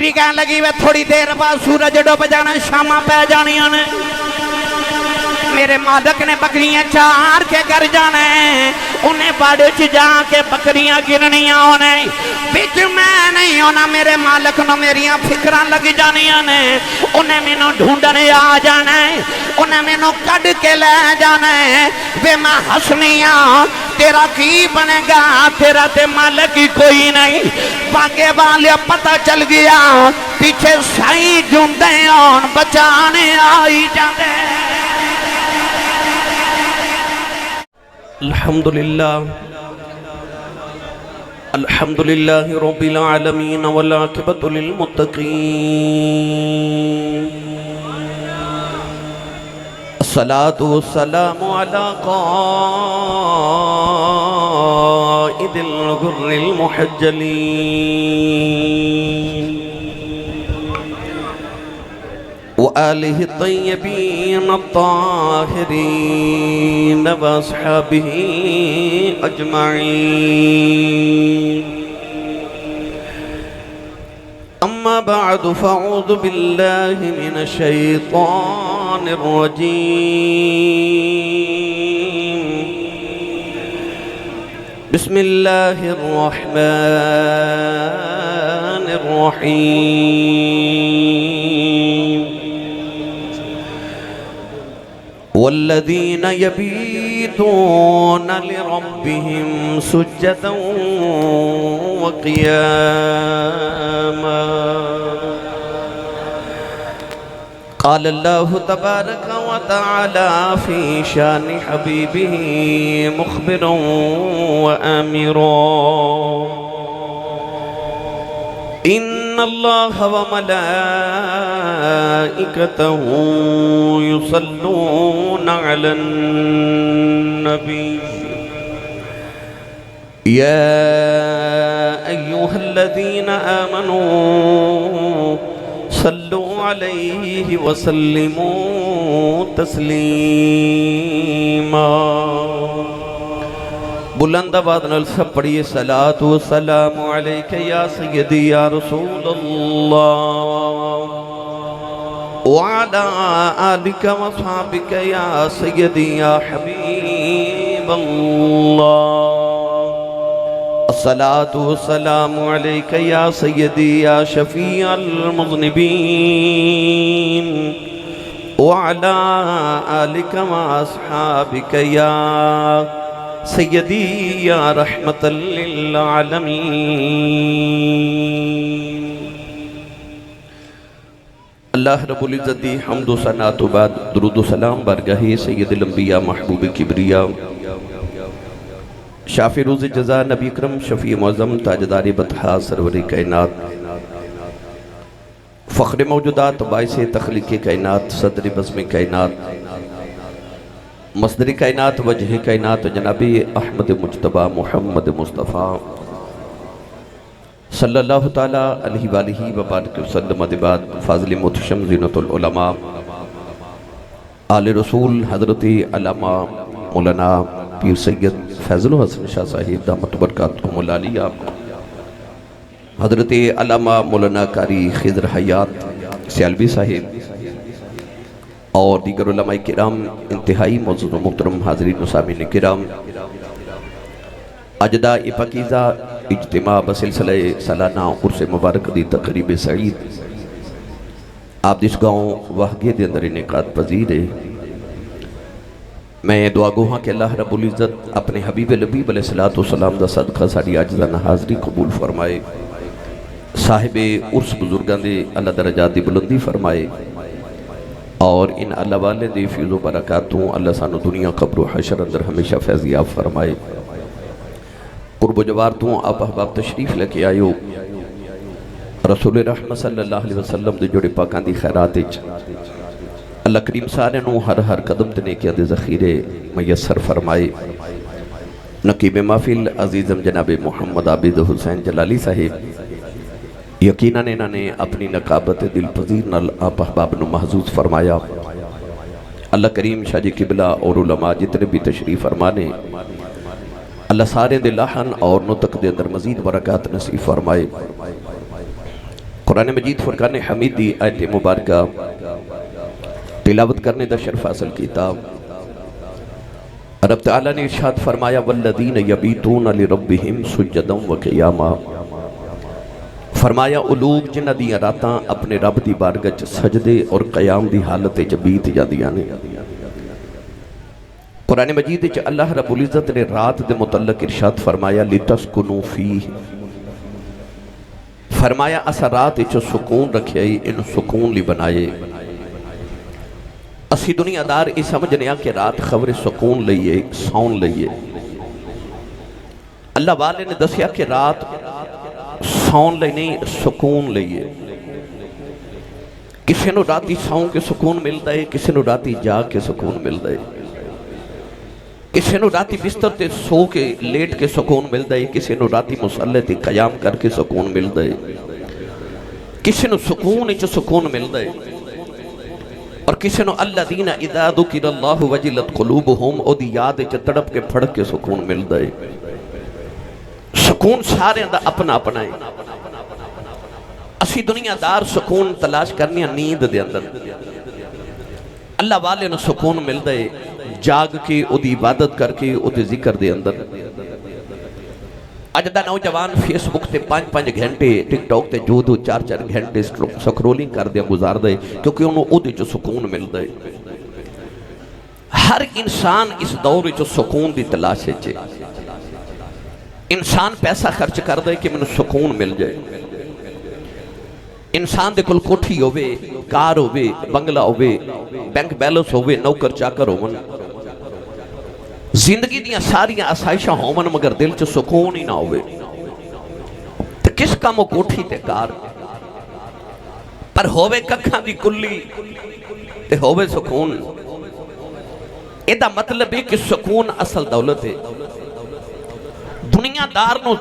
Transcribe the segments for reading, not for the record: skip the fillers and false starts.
بکری کہنے لگی وے تھوڑی دیر بعد سورج ڈوب جانا شامہ پہ جانیاں نے میرے مالک نے بکریاں چار کے گھر جانا ہے انہیں باڑے چ جا کے بکریاں گرنیاں ہونے بچ میں نہیں ہونا میرے مالک نو میریاں فکران لگ جانیاں نے انہیں میں نو ڈھونڈنے آ جانا ہے انہیں میں نو کڑ کے لے جانا ہے بے میں حسنیاں تیرا کی بنے گا تیرا تے مالک ہی کوئی نہیں باقے والے پتہ چل گیا پیچھے سائی جھنڈے آن بچانے آئی جانے الحمدللہ رب العالمین والعاقبۃ للمتقین الصلاة والسلام علی قائد الغر المحجلین وآلہ الطیبین الطاہرین واصحابہ اجمعین اما بعد فاعوذ باللہ من الشیطان الرجیم بسم اللہ الرحمن الرحیم والذین یبیتون لربهم سجدا وقیاما قال اللہ تبارک وتعالی فی شان حبیبہ مخبرا وآمرا ان اللہ وملائکته یصلون علی النبی یا ایہا الذین آمنوا صلوا علیہ وسلموا تسلیما بلند آواز نال سب پڑھیے صلاۃ و سلام علیک یا سیدی یا رسول اللہ وعلی آلک و صحابک یا سیدی یا حبیب اللہ الصلاۃ و سلام علیک یا سیدی یا شفیع المذنبین وعلی آلک و اصحابک یا سیدی یا رحمت للعالمین اللہ رب العزت دی حمد و ثنا تو بعد درود و سلام بارگاہ سید الانبیاء محبوب کبریا شافع روز جزا نبی اکرم شفیع معظم تاجدار بطحا سرور کائنات فخر موجودات باعث تخلیق کائنات صدر بزم کائنات مصدر کائنات وجہ کائنات جناب احمد مجتبی محمد مصطفیٰ صلی اللہ تعالی علیہ وآلہ وبارک وسلم بعد فاضل محتشم زینت العلماء آل رسول حضرت علامہ مولانا پیر سید فیضل الحسن شاہ صاحب دامت برکاتہم العالیہ حضرت علامہ مولانا قاری خضر حیات سیالوی صاحب اور دیگر علماء کرام انتہائی معزز و محترم حاضرین و سامعین کرام اجداء پاکیزہ اجتماع بسلسلہ سالانہ عرس مبارک دی تقریب سعید آپ جس گاؤں واہگے دے اندر انعقاد پذیر ہے میں دعا گو ہاں کہ اللہ رب العزت اپنے حبیب لبیب علیہ السلام دا صدقہ ساڑی عاجزانہ حاضری قبول فرمائے صاحب عرس بزرگاں دے اللہ درجات دی بلندی فرمائے اور ان اللہ والے دے فیض و برکاتوں اللہ سانو دنیا قبر و حشر اندر ہمیشہ فیضیاب فرمائے قرب و جوارتوں آپ احباب تشریف لکے آئیو رسول رحمت صلی اللہ علیہ وسلم دے جوڑے پاکان دی خیرات اللہ کریم سارے نو ہر قدم دنے کے دے ذخیرے میسر فرمائے نقیب محفل عزیزم جناب محمد عابد حسین جلالی صاحب یقیناً انہوں نے اپنی نقابت دل پذیر نال آپ احباب نو محظوظ فرمایا اللہ کریم شاہ جی قبلہ اور علماء جتنے بھی تشریف فرمانے اللہ سارے دے لحن اور نطق دے اندر مزید برکات نصیب فرمائے قرآن مجید فرقان حمیدی آیت مبارکہ تلاوت کرنے دا شرف حاصل کیتا۔ رب تعالیٰ نے ارشاد فرمایا والذین یبیتون لربہم سجدا وقیاما، فرمایا او لوگ جنہ دیاں راتاں اپنے رب دی بارگاہ چ سجدے اور قیام دی حالت چ بیت جاندیاں نے۔ قرآن مجید چ اللہ رب العزت نے رات دے متعلق ارشاد فرمایا لتسکنوا فیہ، فرمایا اسا رات چ سکون رکھے ان سکون لی بنائے۔ اسی دنیا دار اس سمجھنے کہ رات خبر سکون لئیے سون لئیے، اللہ والے نے دسیا کہ رات سون لئی نہیں سکون لئیے۔ کسی نو راتی سون کے سکون ملتا ہے، کسی نو راتی جاگ کے سکون ملتا ہے، کسی نو راتی بستر تے سو کے لیٹ کے سکون ملتا ہے، کسی نو راتی مصلی تے قیام کر کے سکون ملتا ہے، کسی نو سکون اچھ سکون ملتا ہے، اور کسی نو الذین اذا ذکر اللہ وجلت قلوبہم او دی یاد اچھ تڑپ کے پھڑک کے سکون ملتا ہے۔ سکون سارے اندہ اپنا اپنا ہے۔ اسی دنیا دار سکون تلاش کرنی نیند دے اندر، اللہ والے نو سکون ملتا ہے جاگ کے او دی عبادت کر کے او دی ذکر دے اندر۔ اج دا نوجوان فیس بک تے 5-5 گھنٹے، ٹک ٹاک تے 2-4 گھنٹے سکرولنگ کر دیا گزار دے، کیونکہ انہوں او دے جو سکون مل دے۔ ہر انسان اس دور جو سکون دی تلاش ہے، انسان پیسہ خرچ کر دے کہ منو سکون مل جائے۔ انسان دے کل کوٹھی ہوئے، کار ہوئے، بنگلہ ہوئے، بینک بیلنس ہوئے، نوکر چاکر ہوئے، زندگی دیاں ساریاں آسائشہ ہومن مگر دل چ سکون ہی نہ ہوئے، تو کس کا مو کوٹھی تے کار پر ہوئے ککھاں دی کلی تے ہوئے سکون۔ ایدہ مطلب ہے کہ سکون اصل دولت ہے۔ دنیا دار نو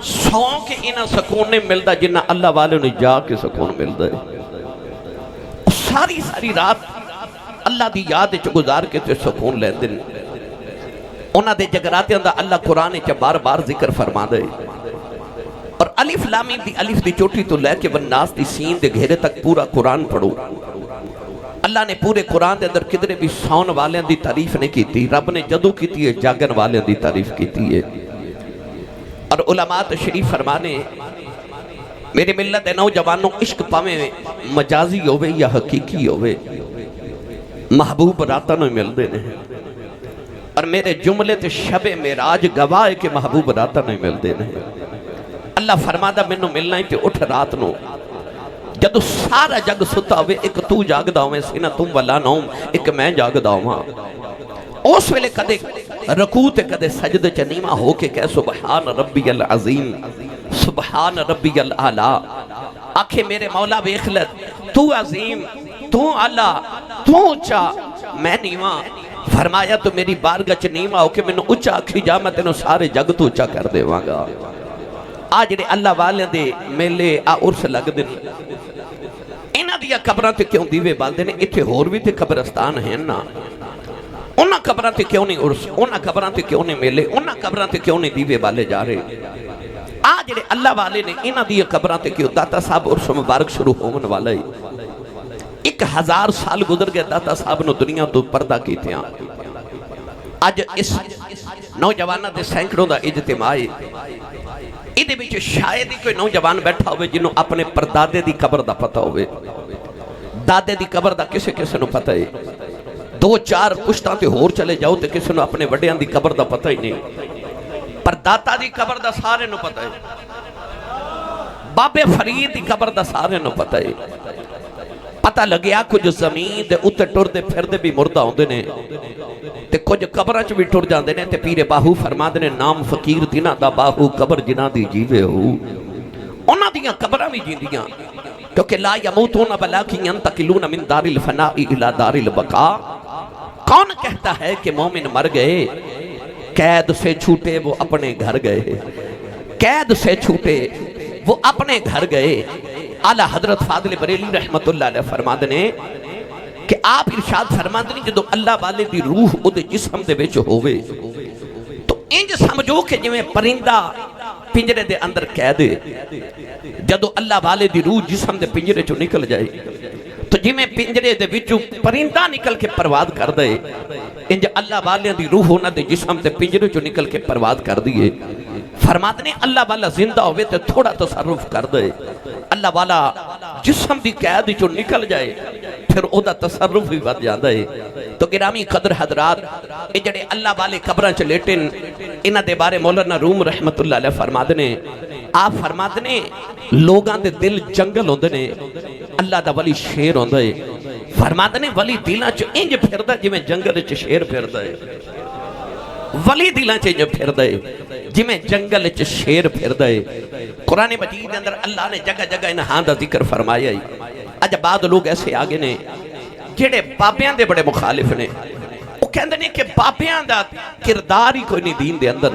سو کے انہا سکون نہیں ملتا جنہ اللہ والے نے جا کے سکون ملتا ہے۔ ساری رات اللہ دی یاد چ گزار کے تے سکون لے دن۔ انہاں دے جگراتے اندہ اللہ قرآن چا بار بار ذکر فرما دے، اور الف لامی دی الف دی چوٹی تو لے کے والناس دی سین دے گھیرے تک پورا قرآن پڑھو۔ اللہ نے پورے قرآن دے اندر کدھرے بھی سون والے دی تعریف نہیں کیتی، رب نے جدو کیتی ہے جاگن والے دی تعریف کیتی ہے۔ اور علماء تشریف فرمانے میرے ملت نوجوانوں عشق پاویں مجازی ہوئے یا حقیقی ہوئے، محبوب راتاں نو ملدے نے، اور میرے جملے تے شب معراج گواہ کے محبوب راتاں نو ملدے نے۔ اللہ فرمادا مینوں ملنا ہی تے اٹھ رات نو، جدو سارا جگ ستا ہوئے ایک تو جاگدا ہوئے سینہ تم ولا نوم، ایک میں جاگدا ہوا۔ اس ویلے کدے رکوع تے کدے سجدے چ نیواں ہو کے کہہ سبحان ربی العظیم، سبحان ربی الاعلی، آکھے میرے مولا ویکھ لے تو عظیم، تو اعلی، تو اونچا، میں نیواں۔ فرمایا تو میری بارگاہ چ نیواں ہو کے مینوں اونچا آکھی جا، میں تینوں سارے جگ تو اونچا کر دیواں گا۔ آج جڑے اللہ والے دے میلے آ عرس لگ دن، انہاں دیاں قبراں تے کیوں دیوے بالدے نے؟ ایتھے ہور بھی تے قبرستان ہیں نا، انہاں قبراں تے کیوں نہیں عرس، انہاں قبراں تے کیوں نہیں میلے، انہاں قبراں تے کیوں نہیں دیوے بالے جا رہے؟ آج جڑے اللہ والے نے انہاں دیاں قبراں تے کیوں؟ داتا صاحب عرس مبارک شروع ہون والا ہی 1000 سال گزر گئے داتا صاحب نو دنیا تو پردہ کیتے ہیں۔ آج اس نوجوانہ دے سینکڑوں دا اجتماع ہے، ایدے بچے شاید ہی کوئی نوجوان بیٹھا ہوئے جنہوں اپنے پردادے دی قبر دا پتہ ہوئے، دادے دی قبر دا کسے کسے نو پتہ ہے، 2-4 پشتاں تے ہور چلے جاؤ تے کسے نو اپنے وڈیاں دی قبر دا پتہ ہی نہیں، پر داتا دی قبر دا سارے نو پتہ ہے، بابے فرید دی قبر دا سارے نو پتہ ہے۔ پتہ لگیا کچھ زمین دے اتے ٹر دے پھر دے بھی مردہ ہوندے نے، تے کچھ قبرہ چ بھی ٹر جاندے نے، تے پیر باہو فرما دے نے نام فقیر دینا دا باہو قبر جنا دی جیوے ہو۔ انہاں دیاں قبرہ بھی جیندیاں، کیونکہ لا یموتون بلاکن ینتقلون من دار الفناء الى دار البقاء۔ کون کہتا ہے کہ مومن مر گئے؟ قید سے چھوٹے وہ اپنے گھر گئے، قید سے چھوٹے وہ اپنے گھر گئے۔ اعلیٰ حضرت فاضل بریلی رحمت اللہ علیہ فرماد نے کہ آپ ارشاد فرماد نے جدو اللہ والے دی روح او دے جسم دے بیچ ہوئے تو انج سمجھو کہ جو پرندہ پنجرے دے اندر قید ہے، جدو اللہ والے دی روح جسم دے پنجرے چو نکل جائے تو جی میں پنجرے دے وچوں پرندہ نکل کے پرواز کر دے، انج اللہ والے دی روح ہونا دے جسم دے پنجرے چو نکل کے پرواز کر دیئے۔ فرماتے نے اللہ والا زندہ ہوئے تے تھوڑا تصرف کر دے، اللہ والا جسم دی قید چو نکل جائے پھر او دا تصرف بھی بد جاندہ ہے۔ تو گرامی قدر حضرات، اے جڑے اللہ والے قبران چ لیٹن، انہ دے بارے مولانا روم رحمت اللہ علیہ فرماتے نے، آپ فرماتے نے لوگاں دے دل جنگل ہوندے نے، اللہ دا ولی شیر ہوندے ہے۔ فرماتے نے ولی دلاں چ انج پھردا جی میں جنگل چ شیر پھردا ہے، ولی دلاں چ انج پھردا ہے جی میں جنگل چ شیر پھردا ہے۔ قرآن مجید اندر اللہ نے جگہ جگہ انہاں دا ذکر فرمایا ہے۔ اج بعد لوگ ایسے آگے نے جڑے بابیاں دے بڑے مخالف نے، وہ کہندے نے کہ بابیاں دا کردار ہی کوئی نہیں دین دے اندر۔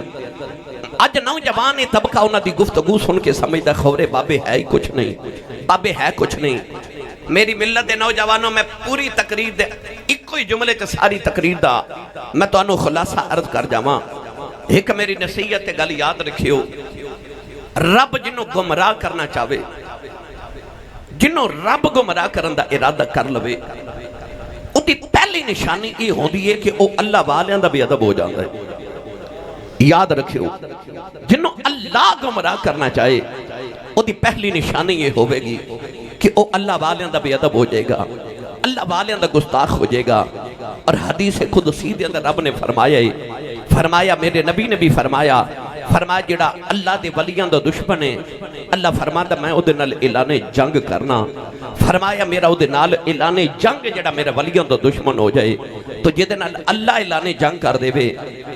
اج نوجوان طبقہ انہاں دی گفتگو سن کے سمجھدا خورے بابے ہے ہی کچھ نہیں، بابے ہے کچھ نہیں۔ میری ملت دے نوجوانوں میں پوری تقریر دے ایک کوئی جملے تے ساری تقریر دا میں تو انہوں خلاصہ عرض کر جاواں۔ ایک میری نصیحت تے گل یاد رکھیو، رب جنوں گمراہ کرنا چاہے، جنوں رب گمراہ کرن دا ارادہ کر لوے، اُتی پہلی نشانی یہ ہوندی ہے کہ او اللہ والیاں دا بھی ادب ہو جاتا ہے۔ یاد رکھیو، جنوں اللہ گمراہ کرنا چاہے اُتی پہلی نشانی یہ ہوئے گی کہ او اللہ والیاں دا بھی ادب ہو جائے گا، اللہ والیاں دا گستاخ ہو جائے گا۔ اور حدیث قدسی دے اندر رب نے فرمایا ہے، فرمایا میرے نبی نے بھی فرمایا جڑا اللہ دے ولیاں دا دشمن ہے، اللہ فرماتا میں او دے نال اعلان جنگ کرنا۔ فرمایا میرا او دے نال اعلان جنگ جڑا میرے ولیاں دا دشمن ہو جائے تو جدے نال اللہ اعلان جنگ کر دے وے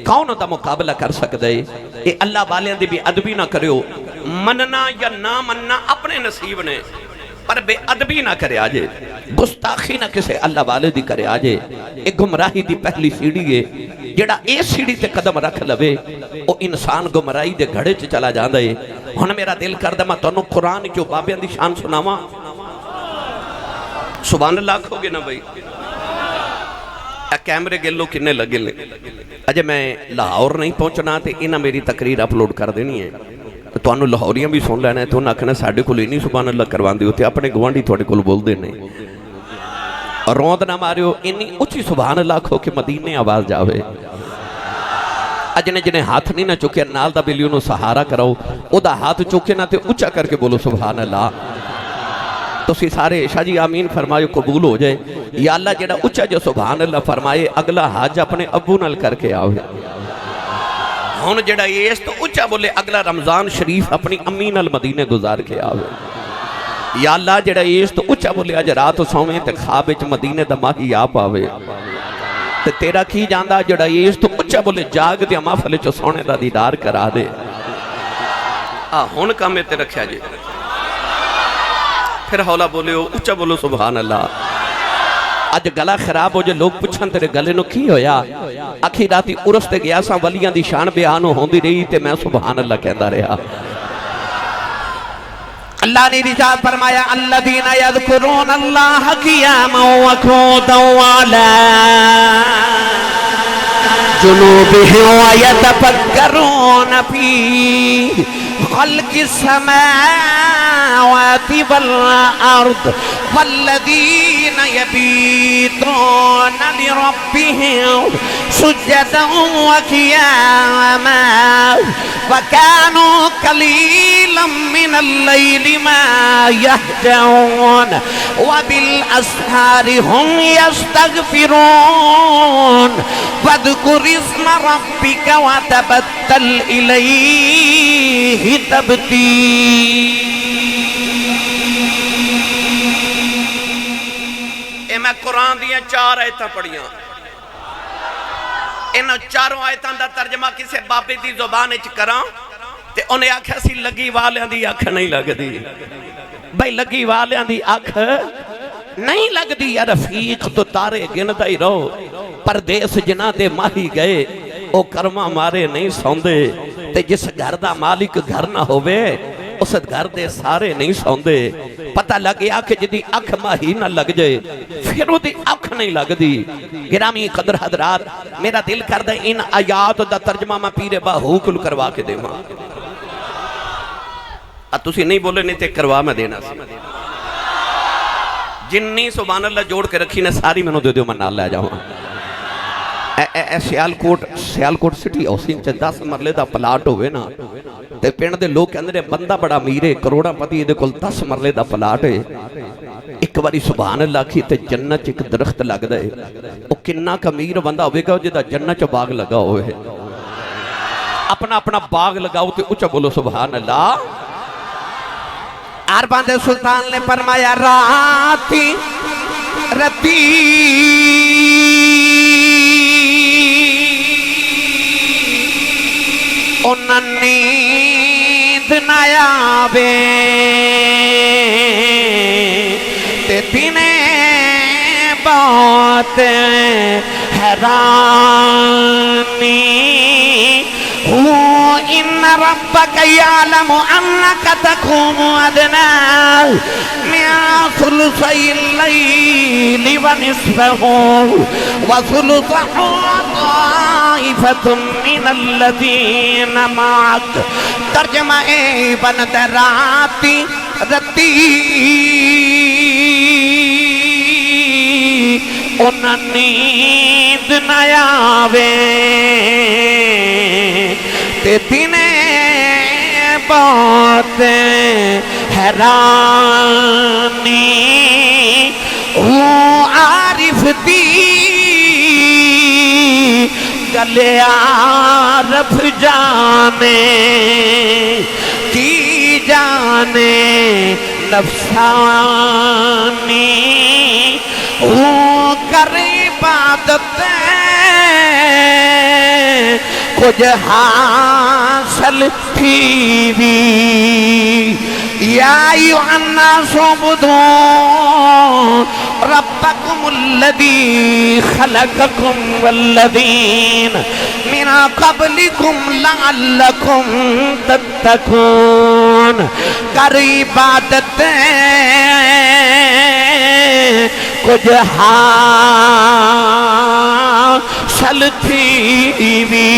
کون دا مقابلہ کر سکتا ہے؟ اے اللہ والیاں دی بھی ادبی نہ کریو، مننا یا نہ مننا اپنے نصیب نے، پر بے ادبی نہ کرے آجے، گستاخی نہ کسے اللہ والے دی کرے آجے۔ ایک گمراہی دی پہلی سیڑھی ہے، جڑا اے سیڑھی تے قدم رکھ لوے او انسان گمراہی دے گھڑے چ چلا جاندا ہے۔ ہن میرا دل کردا میں تانوں قرآن جو بابیاں دی شان سناواں، سبحان اللہ کہو گے نا بھائی؟ کیمرے گلو کنے لگے لے، اجے میں لاہور نہیں پہنچنا تے انہاں میری تقریر اپلوڈ کر دینی ہے، تو انہوں لاہوریاں بھی سن لینا ہے، تو انہوں آکھنا ساڑھے کو لینی سبحان اللہ کروان دیو تے اپنے گوانڈی تھوڑے کو بول دینے اور روند نہ ماریو انہی اچھی سبحان اللہ کھو کہ مدینے آواز جاوے۔ اجنے جنہیں ہاتھ نہیں نہ چکے نال دا بلیوں نو سہارا کراؤ، او دا ہاتھ چکے نہ تے اچھا کر کے بولو سبحان اللہ۔ تو سی سارے شاہ جی آمین فرمائے قبول ہو جائے۔ یا اللہ جڑا اچھا جو سبحان اللہ فرمائے اگلا حاج اپنے ابو نال کر کے آوے۔ ہون جڑا یہ اس تو اچھا بولے اگلا رمضان شریف اپنی امی نال مدینے گزار کے آوے۔ یا اللہ جڑا یہ اس تو اچھا بولے اج رات سویں تے خواب وچ مدینے دا ماہی آپ آوے۔ تے تیرا کی جاندا جڑا یہ اس تو اچھا بولے جاگ دیا محفل چ سونے دا دیدار کرا دے۔ ہن کام تے رکھیا جی، پھر ہولا بولے ہو اچھا بولو سبحان اللہ۔ اج گلا خراب ہو جائے لوگ پچھن تیرے گلے نو کی ہویا، اکھی راتی عرس تے گیا ساں ولیاں دی شان بیانو ہوندی رہی تے میں سبحان اللہ کہندا رہا۔ اللہ نے رجال فرمایا الذین یذکرون اللہ قیاما وقعودا وعلی جنوبہم ویتفکرون فی خلق السماوات والارض والذین یبیتون لربہم سجدا وقیاما وَكَانُوا قَلِيلًا مِّنَ اللَّيْلِ مَا يَهْجَعُونَ وَبِالْأَسْحَارِ هُمْ يَسْتَغْفِرُونَ وَاذْكُرِ اسْمَ رَبِّكَ وَتَبَتَّلْ إِلَيْهِ تَبْتِيلًا۔ اے میں قرآن دیاں 4 آیتاں پڑھیاں، انہوں 4 آیتاں دا ترجمہ کسے بابے دی زبان اچ کراں تے انہیں آکھا سی لگی والیاں دی آنکھ نہیں لگ دی۔ بھئی لگی والیاں دی آنکھ نہیں لگ دی، یا رفیق تو تارے گندا ہی رہو، پردیس جنہ دے ماہی گئے او کرما مارے نہیں سوندے، تے جس گھر دا مالک گھر نہ ہوئے اس گھر دے سارے نہیں سوندے۔ پتہ لگیا کہ جدی اکھ ماہی نہ لگ جائے پھر وہ دی اکھ نہیں لگ دی۔ گرامی قدر حضرات، میرا دل کر دے ان آیات دا ترجمہ میں پیر باہو کل کروا کے دے ماں۔ تسی نہیں بولے نہیں تے کروا میں دینا سی جنی سبحان اللہ جوڑ کے رکھی نے ساری میں نو دے دیو میں نال لے جاؤں سیالکوٹ سٹی ہاؤسنگ چ 10 مرلے دا پلاٹ ہوئے نا تے پنڈ دے لوگ کہندے بندہ بڑا امیر ہے کروڑا پتی دے کول 10 مرلے دا پلاٹ ہے ایک باری سبحان اللہ کی تے جنت ایک درخت لگ دے او کننا کمیر بندہ ہوئے گا جدا جنت چ باغ لگا ہوئے اپنا اپنا باغ لگاؤ تے اچھا بولو سبحان اللہ ارباں دے سلطان نے فرمایا راتی رتی انہاں نیند نہ آوے تے دینے بہت حیرانی إن ربك يعلم أنك تقوم أدنى من ثلثي الليل ونصفه وثلثه طائفة من الذين معك ترجمہ بند راتی رتی انہاں نیند نہ آوے تے دینے بہت حیرانی عارف دی گلے عارف جانے کی جانے نفسانی کر عبادت کچھ حاصل تھی بھی یا ایھا الناس اعبدوا ربکم الذی خلقکم والذین من قبلکم لعلکم تتقون کر عبادت کچھ حاصل تھی بھی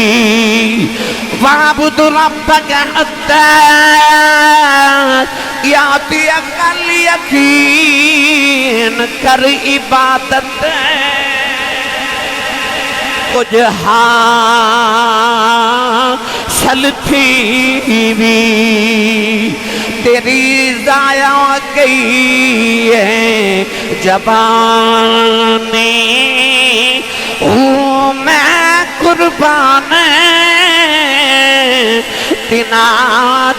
وَعْبُدُ رَبَّكَ حَتَّى يَأْتِيَكَ الْيَقِينُ کر عبادت کچھ حاصل تھی بھی تیری ضائع گئی ہے زبانی میں قربان تینا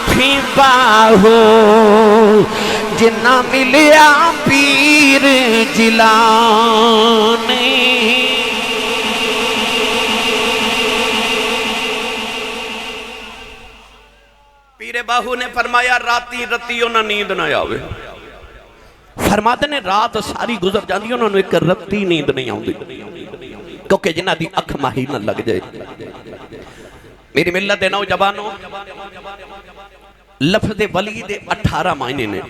تھی باہو جنہ ملیا پیر جیلانی پیر باہو نے فرمایا راتی رتی انہاں نیند نہ آوے فرماتے نے رات ساری گزر جاندی انہوں نے ایک رتی نیند نہیں آؤں دی کیونکہ جنہ دی اکھ ماہی نہ لگ جائے میری ملت دے نوجوانوں لفظ ولی دے 18 معنی نے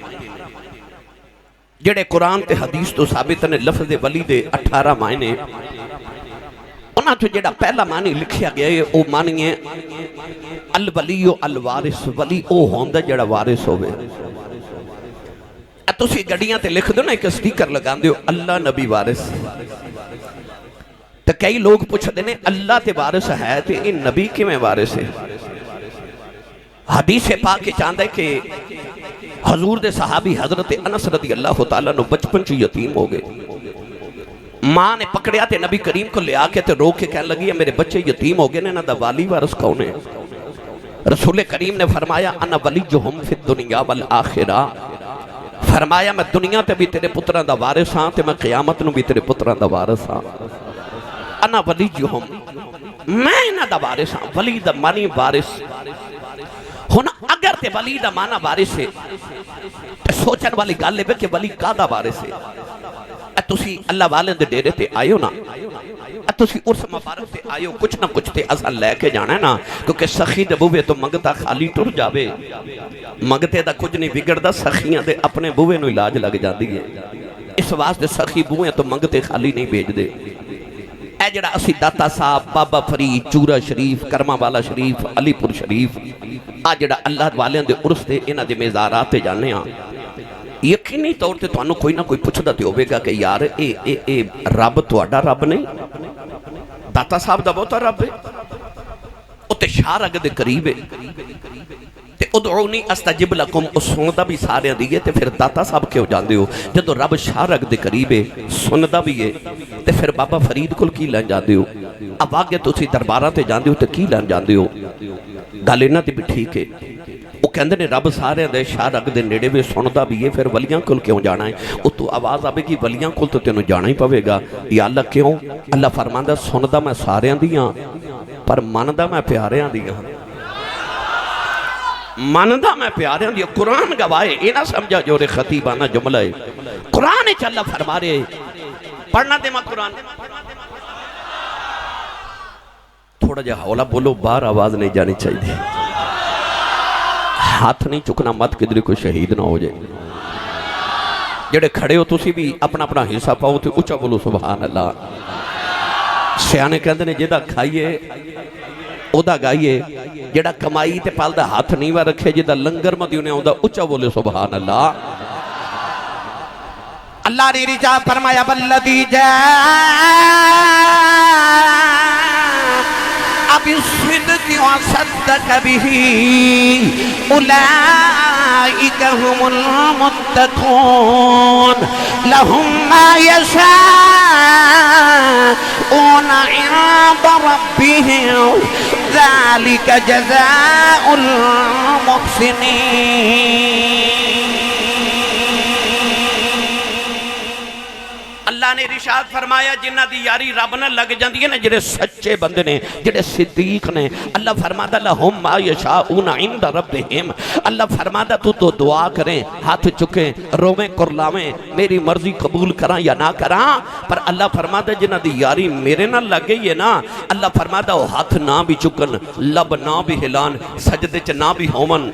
جڑے قرآن تے حدیث تو ثابت نے لفظ ولی دے 18 معنی انہاں تو جڑا پہلا معنی لکھیا گیا ہے او معنی ہے الولی و الوارث ولی او ہوندہ جڑا وارث ہوئے تسی گڑیاں تے لکھ دو نا ایک سٹیکر لگان دیو اللہ نبی وارث تو کئی لوگ پوچھ دینے اللہ تے وارث ہے تے ان نبی کی میں وارث ہے حدیث پاک کے چاندہ ہے کہ حضور دے صحابی حضرت انس رضی اللہ تعالیٰ نو بچپن چی یتیم ہو گئے ماں نے پکڑیا تے نبی کریم کو لے آکے تے رو کے کہنے لگی ہے میرے بچے یتیم ہو گئے نا دا والی وارث کون ہے رسول کریم نے فرمایا انا ولیجہم فی الدنیا والآخرہ فرمایا میں دنیا تے بھی تیرے پتران دا وارث ہاں تے میں قیامت نو بھی تیرے پتران دا وارث ہاں انا ولیجہم میں انہا دا وارث ہاں ولی دا معنی وارث ہونا اگر تے ولی دا معنی وارث ہے تے سوچن والی گل ہے کہ ولی کا دا وارث ہے تسی اللہ والے دے ڈیرے تے آئیو نا تسی عرص مبارک تے آئیو کچھ نہ کچھ تے اصل لے کے جانا ہے نا کیونکہ سخی دے بوے تو منگتا خالی ٹر جاوے منگتے دا کچھ نہیں بگڑ دا سخیاں دے اپنے بوے نو علاج لگ جاندی ہے اس واسطے سخی بوے تو منگتے خالی نہیں بیج دے اے جڑا اسی داتا صاحب بابا فرید چورا شریف کرما والا شریف علی پور شریف آ جڑا اللہ والیاں دے عرس دے انہاں دے میزارات تے جانے ہاں یقینی طور تے تانوں کوئی نہ کوئی پوچھدا تے ہوے گا کہ یار اے رب تہاڈا رب نہیں داتا صاحب دا بہتا رب ہے او تے شاہ رگ دے قریب ہے تے ادعونی استجب لکم او سندا بھی سارے دیئے تے پھر داتا صاحب کیوں جاندے ہو جدو رب شاہ رگ دے قریب ہے سندا بھی ہے تے پھر بابا فرید کل کی لین جاندے ہو اب آگے تو اسی درباراں تے جاندے ہو تے کی لین جاندے ہو گل انہاں تے بھی ٹھیک ہے وہ کہندے نے رب سارے دے شاہ رگ دے نیڑے بھی سندا بھی ہے پھر ولیاں کل کیوں جانا ہے او تو آواز آبے گی ولیاں کل تو تینوں جانا ہی پوے گا یا اللہ کیوں اللہ فرماندا سندا میں سارے دیاں پر مندا میں پیاریاں دیاں مندا میں پیاریاں دیاں قرآن گواہے یہ نہ سمجھا جو رے خطیبانہ جملہ ہے قرآن چا اللہ فرما رہے پڑھنا دے میں قرآن تھوڑا جا حوالہ بولو باہر آواز نہیں جانی چاہیے ہاتھ نہیں چکنا مت کدھر کوئی شہید نہ ہو جائے جڑے کھڑے ہو تسی بھی اپنا اپنا حصہ پاؤ تو اچھا بولو سبحان اللہ سیانے کہندے نے جیدہ کھائیے اودا گائیے جڑا کمائی تے پال دا ہاتھ نہیں وہاں رکھے جیدہ لنگر مدیونے اودا اچھا بولے سبحان اللہ اللہ نے رجا فرمایا بالذی بالصدق وصدق به أولئك هم المتقون لهم ما يشاءون عند ربهم ذلك جزاء المحسنين اللہ نے ارشاد فرمایا جنہ دی یاری رب نہ لگ جاندی ہے نا جڑے سچے بندے نے جڑے صدیق نے اللہ فرماتا لہم ما یشاؤون عند ربہم اللہ فرماتا تو دعا کریں ہاتھ چکیں رویں کرلاویں میری مرضی قبول کراں یا نہ کراں پر اللہ فرماتا جنہ دی یاری میرے نہ لگ گئی ہے نا اللہ فرماتا وہ ہاتھ نہ بھی چکن لب نہ بھی ہلان سجدے چ نہ بھی ہومن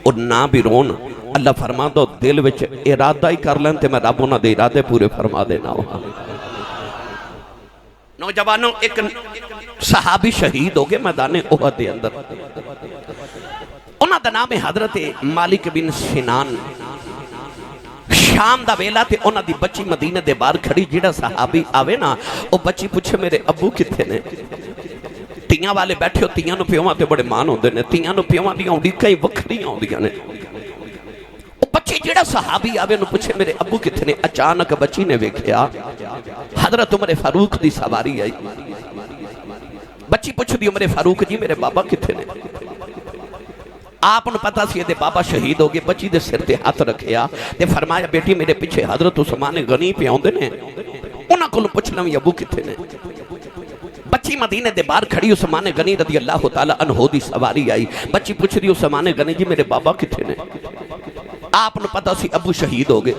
اور نہ بھی رون اللہ فرما دو دل وچ ارادہ ہی کر لیں تے میں رب انہاں دے ارادے پورے فرما دینا ہوا نوجوانوں ایک صحابی شہید ہو گئے میدان احد دے اندر انہاں دا نام ہے حضرت مالک بن سنان شام دا ویلا تے انہاں دی بچی مدینہ دے باہر کھڑی جڑا صحابی آوے نا او بچی پوچھے میرے ابو کتھے نے تیاں والے بیٹھے ہو تیاں نو پیواں تے بڑے مان ہوندے نے تیاں نو پیواں دیاں ہوندی کئی وکھریاں ہوندیاں نے بچی جڑا صحابی آوے نو پوچھے میرے ابو کتنے اچانک بچی نے ویکھیا حضرت عمر فاروق دی سواری آئی بچی پوچھ دی عمر فاروق جی میرے بابا کتنے آپ نے پتا سی دے بابا شہید ہو گئے بچی دے سر تے ہاتھ رکھیا تے فرمایا بیٹی میرے پیچھے حضرت عثمان غنی پہ آندے نے انہاں کو پوچھ لوں ابو کتنے بچی مدینے دے باہر کھڑی عثمان غنی رضی اللہ تعالی عنہ دی سواری آئی بچی پوچھ دی عثمان غنی جی میرے بابا کتنے آپ نے پتا سی ابو شہید ہو گئے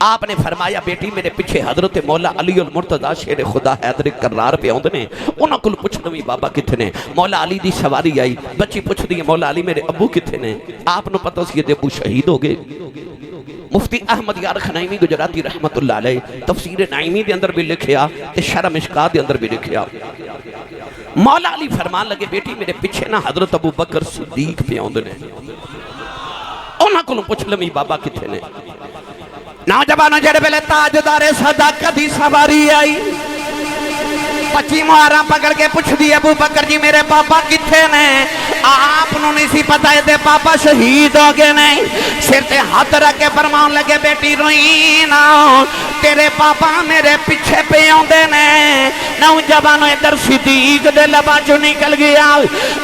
آپ نے فرمایا بیٹی میرے پیچھے حضرت مولا علی المرتضی شیر خدا حیدر کرار پہ آندے نے انہاں کو پوچھنا بھی بابا کتنے مولا علی دی سواری آئی بچی پوچھ دی مولا علی میرے ابو کتنے آپ نے پتا سی ابو شہید ہو گئے مفتی احمد یار خنائمی گجراتی رحمت اللہ علیہ تفسیر نائمی دے اندر بھی لکھیا تے شرح مشکات دے اندر بھی لکھیا مولا علی فرمان لگے بیٹی میرے پیچھے نا حضرت ابو بکر صدیق پہ آندے نے انہاں کو پوچھ لمی بابا کتھے نے نوجوانوں جڑے ویلے تاجدار صداقت دی سواری آئی بچی مہاراں پکڑ کے پوچھ دی ابو بکر جی میرے پاپا کتھے نے آپ نو نہیں سی پتہ ہے دے پاپا شہید ہو گئے نہیں سر تے ہاتھ رکھ کے فرمان لگے بیٹی روئی نا تیرے پاپا میرے پیچھے پہ آندے نے نوجوانوں ادھر صدیق دے لبا چو نکل گیا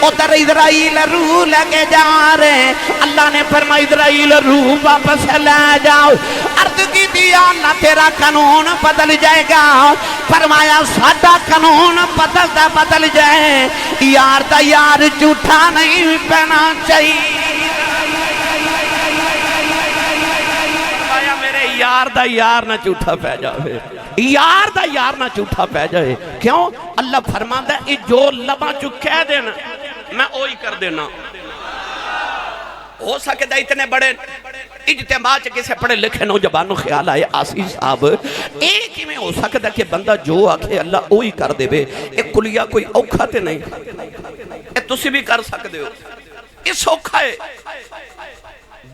ادھر اسرائیل روح لگے جا رہے اللہ نے فرمایا اسرائیل روح واپس لے جاؤ عرض کی دیا نہ تیرا قانون بدل جائے گا فرمایا سادہ قانون بدل جائے یار دا یار جھوٹا نہیں پہنا چاہیے فرمایا میرے یار دا یار نہ جھوٹا پہ جائے یار دا یار نہ جھوٹا پہ جائے کیوں اللہ فرماندا ہے جو لبا چو کہہ دینا میں اوہی کر دینا ہو سکتا اتنے بڑے اجتماع چ کسے پڑھے لکھے نوجوانوں خیال آئے آسی صاحب ایک ہی میں ہو سکتا کہ بندہ جو آکھے اللہ وہی کر دے بے ایک کلیہ کوئی اوکھا تے نہیں اے تسی بھی کر سکتے ہو یہ سوکھا ہے،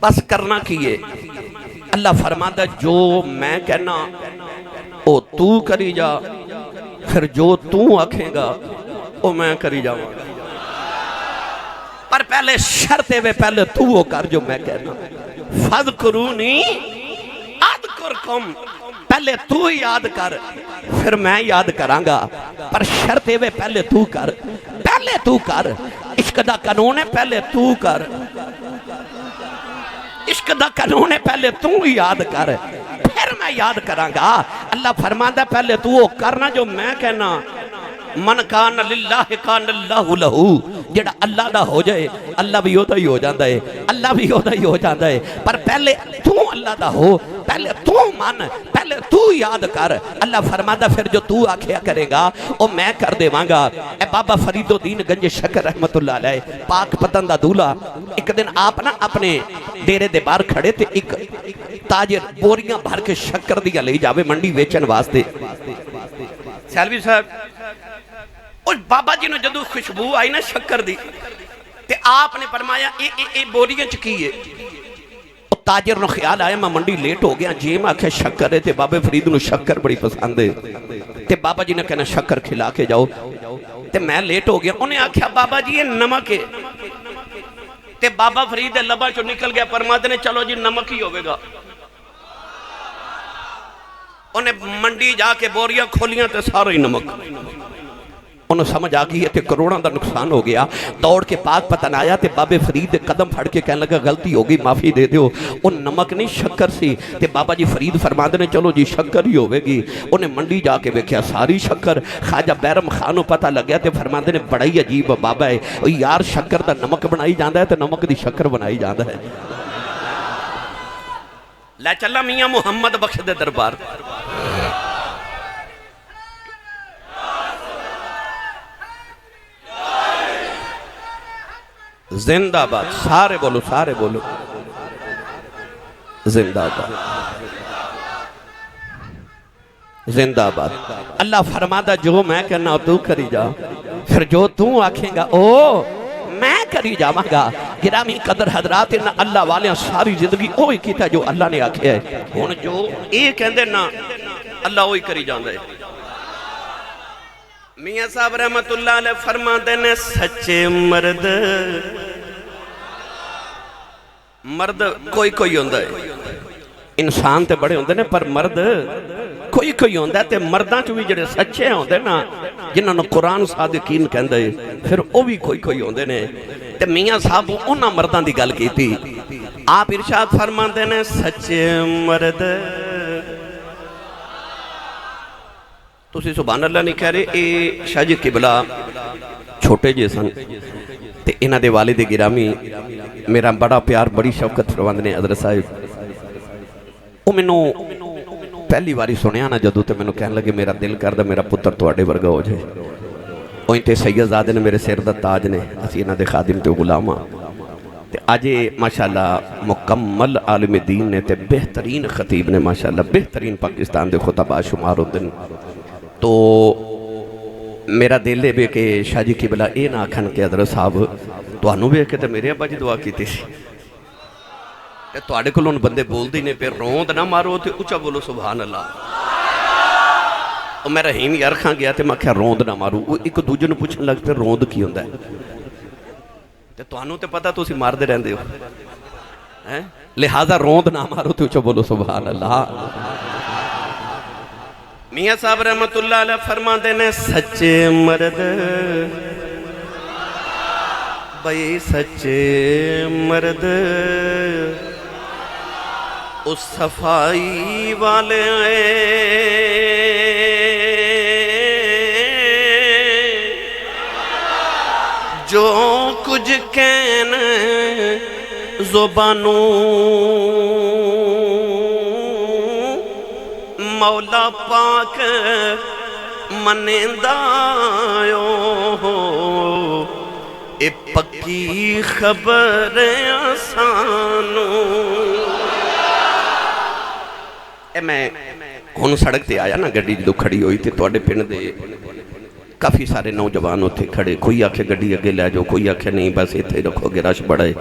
بس کرنا کیے۔ اللہ فرماتا جو میں کہنا او تو کری جا، پھر جو تو آکھیں گا او میں کری جاؤں گا، پر پہلے شرطے میں پہلے تو وہ کر جو میں کہنا۔ فَاذْكُرُونِي اذکرکم، پہلے تو یاد کر پھر میں یاد کروں گا، پر شرطے میں پہلے تو کر، پہلے تو کر۔ عشق دا قانون ہے پہلے تو کر، عشق دا قانون ہے پہلے تو یاد کر پھر میں یاد کراں گا۔ اللہ فرماتا پہلے تو وہ کرنا جو میں کہنا۔ من کان للہ کان اللہ لہو، جڑا اللہ دا ہو جائے اللہ بھی ہوتا ہی ہو جاندہ ہے، اللہ بھی ہوتا ہی ہو جاندہ ہے، پر پہلے تو اللہ دا ہو، پہلے تو من، پہلے تو یاد کر۔ اللہ فرماتا پھر جو تو آکھیا کرے گا وہ میں کر دے مانگا۔ اے بابا فرید الدین گنج شکر رحمت اللہ علیہ پاک پتن دا دولہ، ایک دن آپ نا اپنے ڈیرے دے بار کھڑے تھے، ایک تاجر بوریاں بھر کے شکر دیا لے جاوے منڈی ویچن واسطے۔ سیلوی صاحب اس بابا جی نے جدو خوشبو آئی نا شکر دی تے آپ نے فرمایا اے بوریاں چکیے۔ تاجر نو خیال آیا میں منڈی لیٹ ہو گیا، جی میں آکھے شکر ہے تے بابے فرید نو شکر بڑی پسند ہے تے بابا جی نے کہنا شکر کھلا کے جاؤ تے میں لیٹ ہو گیا۔ انہیں آکھیا بابا جی یہ نمک ہے تے بابا فرید لبا چو نکل گیا، فرماتے نے چلو جی نمک ہی ہوئے گا۔ انہیں منڈی جا کے بوریاں کھولیاں تے سارے نمک، انہوں سمجھ آگئی ہے تے کروڑوں دا نقصان ہو گیا۔ دوڑ کے پاک پتن آیا تے بابے فرید قدم پھڑ کے کہنے لگا غلطی ہوگی معافی دے دیو، ان نمک نہیں شکر سی تے بابا جی فرید فرماتے نے چلو جی شکر ہی ہوئے گی۔ انہیں منڈی جا کے بیکھیا ساری شکر، خواجہ بیرم خانوں پتہ لگیا تے فرماتے نے بڑا ہی عجیب بابا ہے، یار شکر دا نمک بنائی جاندہ ہے تے نمک دی شکر بنائی جاندہ ہے۔ لے چلا میاں محمد بخش دے دربار۔ زندہ آباد، سارے بولو سارے بولو زندہ آباد، زندہ آباد۔ اللہ فرماتا جو میں کہنا تو کری جا، پھر جو تو آکھیں گا او میں کری جاواں گا۔ گرامی قدر حضرات انہا اللہ والے ساری زندگی اوہی کیتا جو اللہ نے آکھیا ہے، ہون جو ایک کہندے نا اللہ اوہی کری جاندہ ہے۔ میاں صاحب رحمت اللہ علیہ فرماتے نے سچے مرد، مرد کوئی کوئی ہوندہ ہے، انسان تے بڑے ہوندے نے پر مرد کوئی کوئی ہوندہ ہے تے مرداں چوی جڑے سچے ہوندے نا جنہوں نے قرآن صادقین کہندے پھر وہ بھی کوئی کوئی ہوندے نے۔ تے میاں صاحب انہاں مرداں دی گل کی تھی، آپ ارشاد فرماتے نے سچے مرد۔ تسی سبحان اللہ نہیں کہہ رہے، اے شاہ جی قبلہ چھوٹے جے سن تے انہاں دے والد گرامی میرا بڑا پیار بڑی شفقت فرماند نے حضرت صاحب، وہ میں نو پہلی باری سنیا نا جدو تے میں نو کہنے لگے میرا دل کردہ میرا پتر توڑے ورگا ہو جائے۔ وہیں تے سید زادے نے میرے سیر دا تاج نے، اسی انہاں دے خادم تے غلامہ تے آجے ماشاءاللہ مکمل عالم دین نے تے بہترین خطیب نے ماشاءاللہ بہترین پاکستان دے خطبہ شمار ہوندے۔ تو میرا دل ہے بے کہ شاہ جی قبلہ اے نہ آکھن کے حضرت صاحب تو انہوں بھی کہ میرے ابا جی دعا کی تھی تو آڑے کلون بندے بول دی نے پھر روند نہ مارو تے اچھا بولو سبحان اللہ۔ تو میں رحیم یار کھاں گیا تے میں کہا روند نہ مارو، ایک دوجہ نے پوچھنے لگ پھر روند کی ہوندہ ہے تو انہوں تے پتہ تو اسی مار دے رہن دے ہو، لہذا روند نہ مارو تے اچھا بولو سبحان اللہ۔ میاں صاحب رحمت اللہ علیہ فرما دینے سچے مرد، بھئی سچے مرد اس صفائی والے جو کچھ کہنے زبانوں مولا پاک منیندہ ہو، اے پکی خبر آسانوں۔ اے میں ہن سڑک تے آیا نا گڈی جدوں کھڑی ہوئی تے تواڈے پنڈ دے کافی سارے نوجوان اتنے کھڑے، کوئی آکھے گڈی اگے لے جاؤ، کوئی آکھے نہیں بس اتنے رکھو گے رش بڑا ہے۔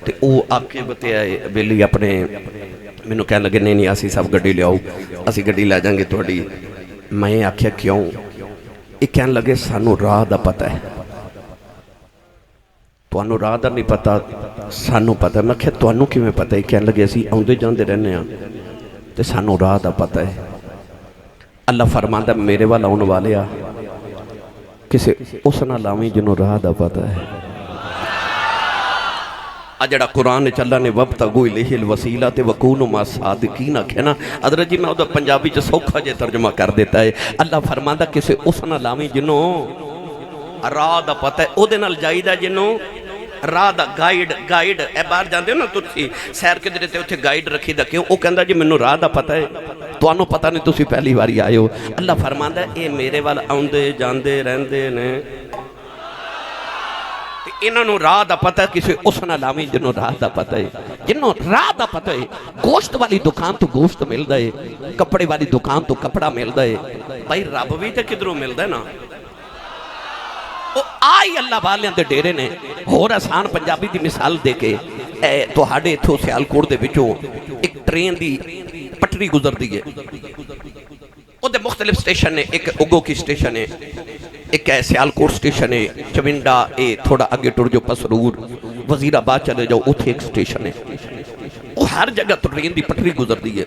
تو وہ آکے بتیا ویلی اپنے مینو کہنے لگے نہیں اسی سب گڈی لیاؤ، اسی گڈی لے جائیں گے تھوڑی۔ میں آکھیا کیوں؟ یہ کہنے لگے سانو راہ دا پتہ ہے، تانوں راہ دا نہیں پتہ، سانو پتہ ہے۔ میں کہا تانوں کیویں پتہ ہے؟ کہنے لگے اسی آندے جاندے رہنے ہاں تے سانو راہ دا پتہ ہے۔ اللہ فرماندا میرے وال آن والے آ کسے اس نہ لاویں جنوں راہ دا پتہ ہے۔ جڑا قرآن اللہ نے وَابْتَغُوا إِلَيْهِ الْوَسِيلَةَ وَكُونُوا مَعَ الصَّادِقِينَ آکھیا نا، حضرت جی میں ادھر پنجابی چ سوکھا جے ترجمہ کر دیتا ہے۔ اللہ فرماندا کسے اس نہ لاویں جنوں راہ دا پتہ ہے، او دے نال جائیدا جنوں راہ دا گائیڈ اے باہر جاندے ہو نا تسی سیر کے درے تے اتھے گائیڈ رکھی دا کیوں؟ او کہندا جی منوں راہ دا پتہ ہے، تانوں پتہ نہیں تسی پہلی واری آئے ہو۔ اللہ فرماندا ہے اے میرے وال آندے جاندے رہندے نے، انہوں نے راہ دا پتہ ہے، کسی اس نہ لاویں جنہوں راہ دا پتہ ہے، جنہوں راہ دا پتہ ہے۔ گوشت والی دکان تو گوشت مل دے، کپڑے والی دکان تو کپڑا مل دے، بھائی رب بھی تے کدھروں مل دے نا۔ وہ آئی اللہ والیاں دے ڈیرے نے ہور آسان پنجابی دی مثال دے کے تو ہاڑے اتھو سیالکوٹ دے بچوں ایک ٹرین دی پٹری گزر دی ہے، وہ دے مختلف سٹیشن نے، ایک اگو کی سٹیشن ہے، ایک ہے سیالکوٹ سٹیشن ہے، چونڈا تھوڑا آگے ٹر جو پسرور وزیر آباد چلے جاؤ اتھے ایک سٹیشن ہے۔ وہ ہر جگہ ٹرین دی پٹری گزر دی ہے۔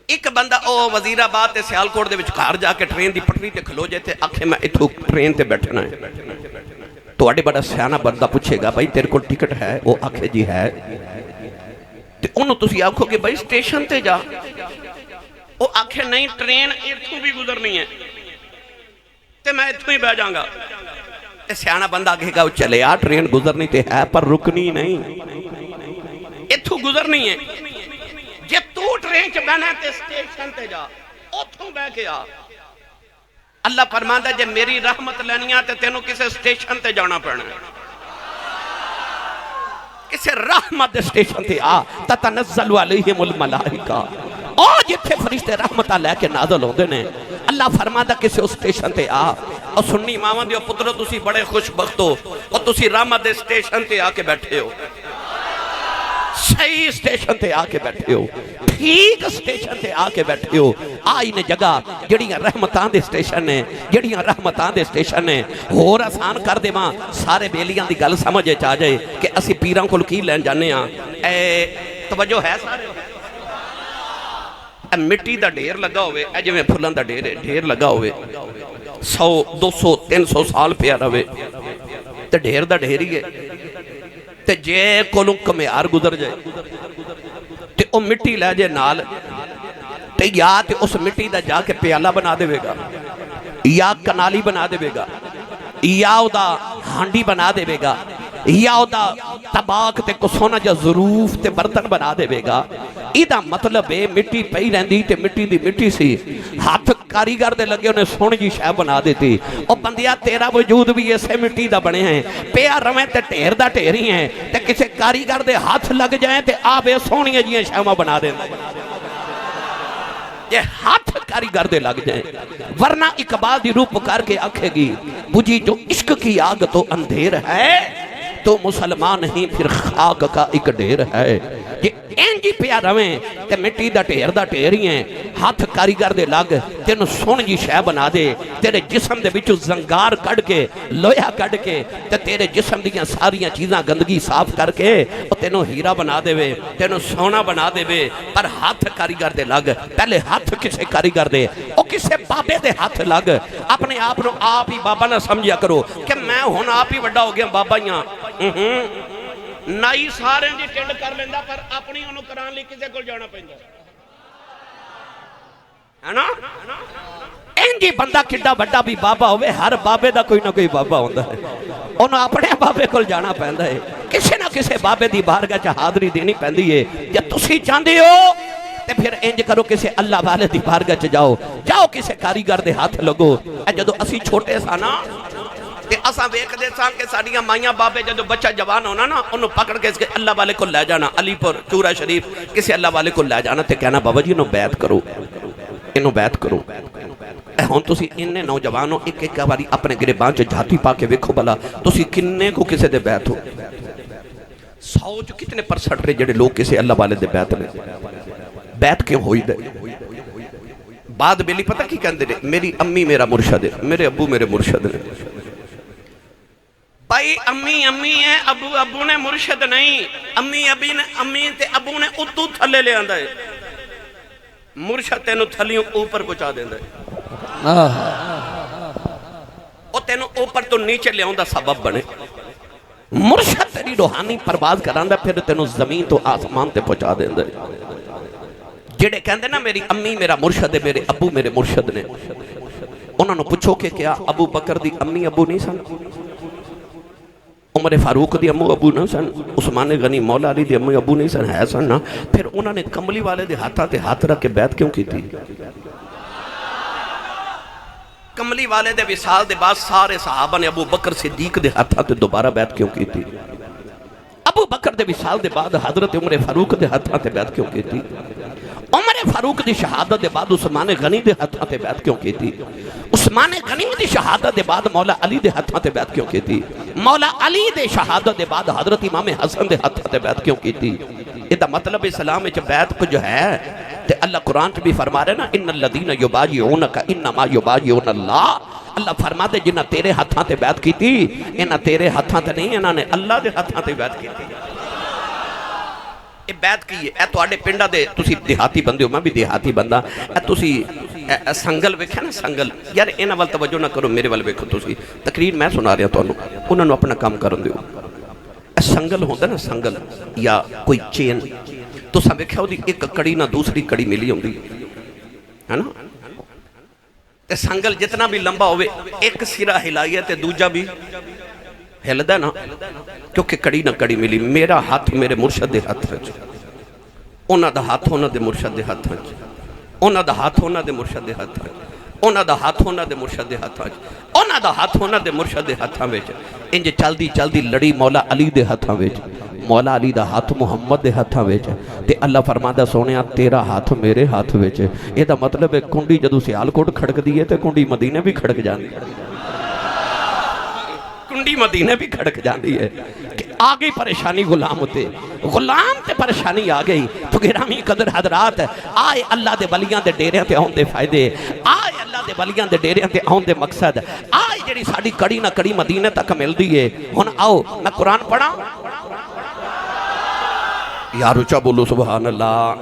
ایک بندہ وزیر آباد تے سیالکوٹ دے وچکار جا کے ٹرین دی پٹری تے کھلو جائے تے آکھے میں اتھو ٹرین تے بیٹھنا ہے۔ تو اڈے بڑا سیانہ بندہ پوچھے گا بھائی تیرے کو ٹکٹ ہے؟ وہ آکھے جی ہے۔ تے انہوں تسی آکھو کہ بھائی سٹیشن تے جا، وہ آکھے نہیں ٹرین اتھو بھی گزرنی ہے تے میں اتھو ہی بہ جاؤں گا۔ تے سیانہ بندہ آکھے گا چلے آ ٹرین گزرنی تے ہے پر رکنی نہیں، اتھو گزرنی ہے۔ جے تو ٹرین چ بہنا تے سٹیشن تے جا، اتھوں بہ کے آ۔ اللہ فرماندا جے میری رحمت لینی تے تینوں کسے سٹیشن تے جانا پڑنا ہے، کسے رحمت دے سٹیشن تے آ۔ تتنزل علیہم الملائکہ، جتھے فرشتے رحمتہ لے کے نازل ہوندے نے، اللہ فرماندا کسے اس سٹیشن تے آ۔ اور سنی ماواں دیو پترو تسی بڑے خوش بخت ہو، اور تسی رحمت دے سٹیشن تے آ کے بیٹھے ہو، صحیح سٹیشن تے آ کے بیٹھے ہو، ٹھیک سٹیشن تے آ کے بیٹھے ہو۔ آئی نے جگہ جڑیاں رحمتاں دے سٹیشن نے، جڑیاں رحمتاں دے سٹیشن نے، ہور آسان کر دے ماں سارے بیلیاں دی گل سمجھے چاہ جائے کہ اسی پیراں کول کی لین جانے ہاں۔ توجہ ہے سارے؟ مٹی دا ڈھیر لگا ہوئے، اے جو پھلان دا ڈھیر لگا ہوئے، 100 200 300 سال پیا رہے تے ڈھیر دا ڈھیر ہی ہے۔ تے جے کولوں کمیار گزر جائے تے او مٹی لے جائے نال، تے یا تے اس مٹی دا جا کے پیالہ بنا دے گا، یا کنالی بنا دے گا، یا او دا ہانڈی بنا دے گا، یا او دا طباق تے کسونا جا ظروف تے برتن بنا دے گا۔ ایدہ مطلب ہے مٹی پئی رہندی تے مٹی دی مٹی سی، ہاتھ کاریگر دے لگے انہیں سونی جی شے بنا دیتی۔ اور بندیا تیرا وجود بھی اسے مٹی دا بنے ہیں، پیا رویں تے ٹھیر دا ٹھیری ہیں، تے کسے کاریگر دے ہاتھ لگ جائیں تے آبے سونی جی شے بنا دیں۔ یہ ہاتھ کاریگر دے لگ جائیں، ورنہ اقبال دی روح پکار کے آکھے گی بجھی جو عشق کی آگ تو اندھیر ہے، تو مسلمان نہیں پھر خاک کا ایک ڈھیر ہے۔ یہ اینجی پیا رویں تے مٹی دا ٹھیری ہیں، ہاتھ کاریگر دے لگ تینوں سون جی شے بنا دے، تیرے جسم دے بچو زنگار کڑ کے لویا کڑ کے تے تیرے جسم دیاں ساریاں چیزاں گندگی صاف کر کے تینوں ہیرا بنا دے وے، تینوں سونا بنا دے وے۔ پر ہاتھ کاریگر دے لگ، پہلے ہاتھ کسے کاریگر دے، او کسے بابے دے ہاتھ لگ۔ اپنے آپ نو آپ ہی بابا نہ سمجھیا کرو کہ میں ہون آپ ہی وڈا ہو گیا بابا ہی ہاں۔ نائی سارے دی ٹینڈ کر لیندہ پر اپنی انہوں کران لی کسے کو جانا پہندہ ہے نا؟ اینجی بندہ کڈا بڑا بھی بابا ہوئے، ہر بابے دا کوئی نہ کوئی بابا ہوندہ ہے، انہوں اپنے بابے کو جانا پہندہ ہے، کسے نہ کسے بابے دی بارگاہ چا حاضری دینی پہندی ہے۔ یا تسی چاندے ہو تے پھر انج کرو کسے اللہ والے دی بارگاہ چا جاؤ کسے کاریگر دے ہاتھ لگو۔ جدو اسی چھوٹے سا نا تے اساں ویکھ دے سان کہ ساڑیاں مائیاں بابے جدو بچہ جوان ہونا نا انہوں پکڑ کے اس کے اللہ والے کو لے جانا، علی پور چورہ شریف کسی اللہ والے کو لے جانا تے کہنا بابا جی انہوں بیعت کرو، انہوں بیعت کرو۔ ہوں تسی انہیں نوجوانوں ایک ایک باری اپنے گریبان چ جھاتی پا کے ویکھو بلا تسی کنے کو کسے دے بیعت ہو 100 جو کتنے پرسنٹ رہے جڑے لوگ کسے اللہ والے دے بیعت میں بیعت کیوں ہوئی دے بعد بیلی پتہ کی کہندے دے میری امی میرا مرشد ہے میرے ابو میرے مرشد ہے بھائی امی ہے ابو نے مرشد نہیں امی تے ابو نے اتو تھلے لے آندہ ہے مرشد تینو تھلیوں اوپر پہنچا دیندہ ہے او تینو اوپر تو نیچے لے آندہ سبب بنے مرشد تیری روحانی پرواز کراندہ پھر تینو زمین تو آسمان تے پہنچا دیندہ ہے جڑے کہندے نا میری امی میرا مرشد ہے میرے ابو میرے مرشد نے انہوں نے پوچھو کہ کیا ابو بکر دی امی ابو نہیں سن عمر فاروق دی امو ابو نہ سن عثمان غنی مولا علی دی امی ابو نہیں سن ہے سن نا پھر انہوں نے کملی والے دے ہاتھا تے ہاتھ رکھ کے بیعت کیوں کی تھی کملی والے دے وصال دے بعد سارے صحابہ نے ابو بکر صدیق دے ہاتھا تے دوبارہ بیعت کیوں کی تھی ابو بکر دے وصال دے بعد حضرت عمر فاروق دے ہاتھا تے بیعت کیوں کی تھی عمر فاروق دی شہادت دے بعد عثمان غنی دے ہاتھاں تے بیعت کیوں کی تھی عثمان غنی دی شہادت دے بعد مولا علی دے ہاتھاں تے بیعت کیوں کی تھی مولا علی دے شہادت دے بعد حضرت امام حسن دے ہاتھاں تے بیعت کیوں کی تھی یہ مطلب اسلام میں بیعت کو جو ہے تے اللہ قرآن بھی فرما رہے نا ان الذین یبایعونک انما یبایعون اللہ اللہ فرما دے جنہاں تیرے ہاتھاں تے بیعت کی تھی انہاں تیرے ہاتھاں تے نہیں انہاں نے اللہ دے ہاتھاں تے بیعت کی تھی اے بیعت کی ہے اے تو آڑے پنڈا دے تسی دیہاتی بندے ہو میں بھی دیہاتی بندہ اے تسی سنگل ویکھے نا سنگل یار انہاں وال توجہ نہ کرو میرے وال ویکھو تسی تقریر میں سنا رہا تو انہوں نے اپنا کام کرن دیو اے سنگل ہوندہ نا سنگل یا کوئی چین تو سا ویکھے ہو دی ایک کڑی نہ دوسری کڑی ملی ہوں دی ہے نا تے سنگل جتنا بھی لمبا ہوئے ایک سرا ہلائی ہے تے دوجہ بھی ہلدہ نا کیونکہ کڑی نہ کڑی ملی میرا ہاتھ میرے مرشد دے ہاتھ رچ اونا دا ہاتھ ہونا دے مرشد دے ہاتھ رچ اونا دا ہاتھ ہونا دے مرشد دے ہاتھ رچ اونا دا ہاتھ ہونا دے مرشد دے ہاتھ رچ اونا دا ہاتھ ہونا دے مرشد دے ہاتھ رچ انجھے چل دی لڑی مولا علی دے ہاتھ رچ مولا علی دا ہاتھ محمد دے ہاتھ رچ تے اللہ فرماندہ سونیا تیرا ہاتھ میرے ہاتھ رچ یہ دا مطلب ہے کنڈی جدو سیال کوٹ کھڑک دیئے تے کنڈی مدینے بھی کھڑک جاندی کنڈی مدینے بھی کھڑک جاندی ہے کہ آگئی پریشانی غلام ہوتے غلام تے پریشانی آگئی تو گرامی قدر حضرات آئے اللہ دے ولیاں دے ڈیریاں تے آن دے فائدے آئے اللہ دے ولیاں دے ڈیریاں تے آن دے مقصد آئے جڑی ساڑی کڑی نہ کڑی مدینے تک مل دیئے ہن آؤ میں قرآن پڑھا یارو چا بولو سبحان اللہ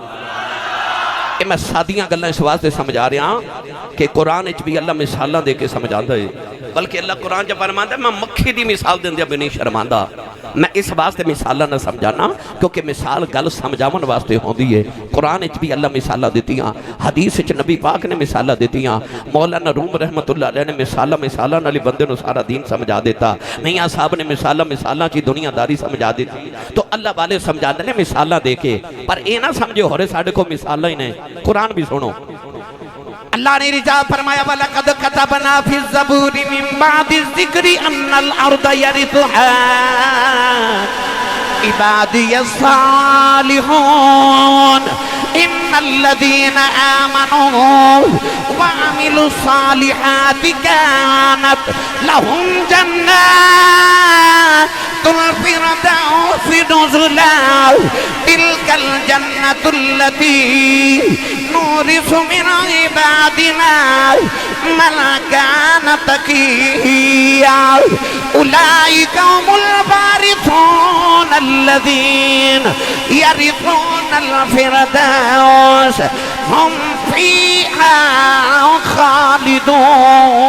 کہ میں سادیاں گلہ اس واسطے سمجھا رہا ہوں کہ قرآن اچ بھی اللہ مثالہ دے کے سمجھا دے بلکہ اللہ قرآن جب فرماتا ہے میں مکھی دی مثال دیں دیا بھی نہیں شرماندہ میں اس واسطے مثالہ نہ سمجھانا کیونکہ مثال گل سمجھاون واسطے ہوں دیئے قرآن اچ بھی اللہ مثالہ دیتیاں حدیث اچ نبی پاک نے مثالہ دیتیاں مولانا روم رحمت اللہ علیہ نے مثالہ نالی بندے نو سارا دین سمجھا دیتا میاں صاحب نے مثالہ چی دنیا داری سمجھا دیتی تو اللہ والے سمجھا دینے مثالہ دے کے پر اے نہ سمجھے ہو رہے ساڑھے کو مثالہ ہی نہیں قرآن بھی سنو اللہ نے رجاء فرمایا وَلَقَدْ كَتَبْنَا فِي الزَّبُورِ مِن بَعْدِ الذِّكْرِ أَنَّ الْأَرْضَ يَرِثُهَا عِبَادِيَ الصَّالِحُونَ إِنَّ الَّذِينَ آمَنُوا وَعَمِلُوا الصَّالِحَاتِ كَانَتْ لَهُمْ جَنَّاتُ الْفِرْدَوْسِ نُزُلًا تِلْكَ الْجَنَّةُ الَّتِي نُورِثُ مِنْ عِبَادِنَا مَنْ كَانَ تَقِيًّا أُولَئِكَ هُمُ الْوَارِثُونَ الَّذِينَ يَرِثُونَ الْفِرْدَوْسَ هُمْ فِيهَا خَالِدُونَ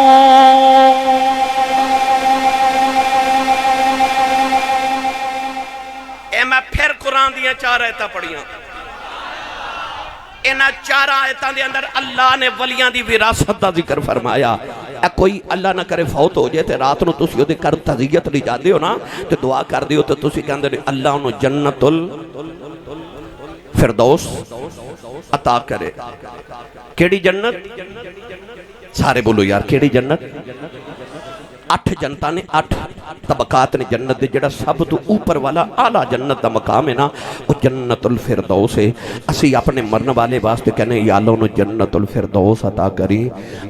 میں پھر قرآن دیا 4 آیتاں پڑھیاں انہاں 4 آیتاں دے اندر اللہ نے ولیاں دی وراثت دا ذکر فرمایا اے کوئی اللہ نہ کرے فوت ہو جائے تے رات نو تسی او دے کر تعزیت لی جاندے ہو نا تے دعا کر دیو تے تسی کہندے اللہ انہوں جنت الفردوس عطا کرے کیڑی جنت سارے بولو یار کیڑی جنت اٹھ جنتا نے، اٹھ طبقات نے جنت دے، جڑا سب تو اوپر والا اعلیٰ جنت دا مقام ہے نا وہ جنت الفردوس ہے۔ اسی اپنے مرن والے واسطے کہنے یا اللہ انہوں جنت الفردوس عطا کریں۔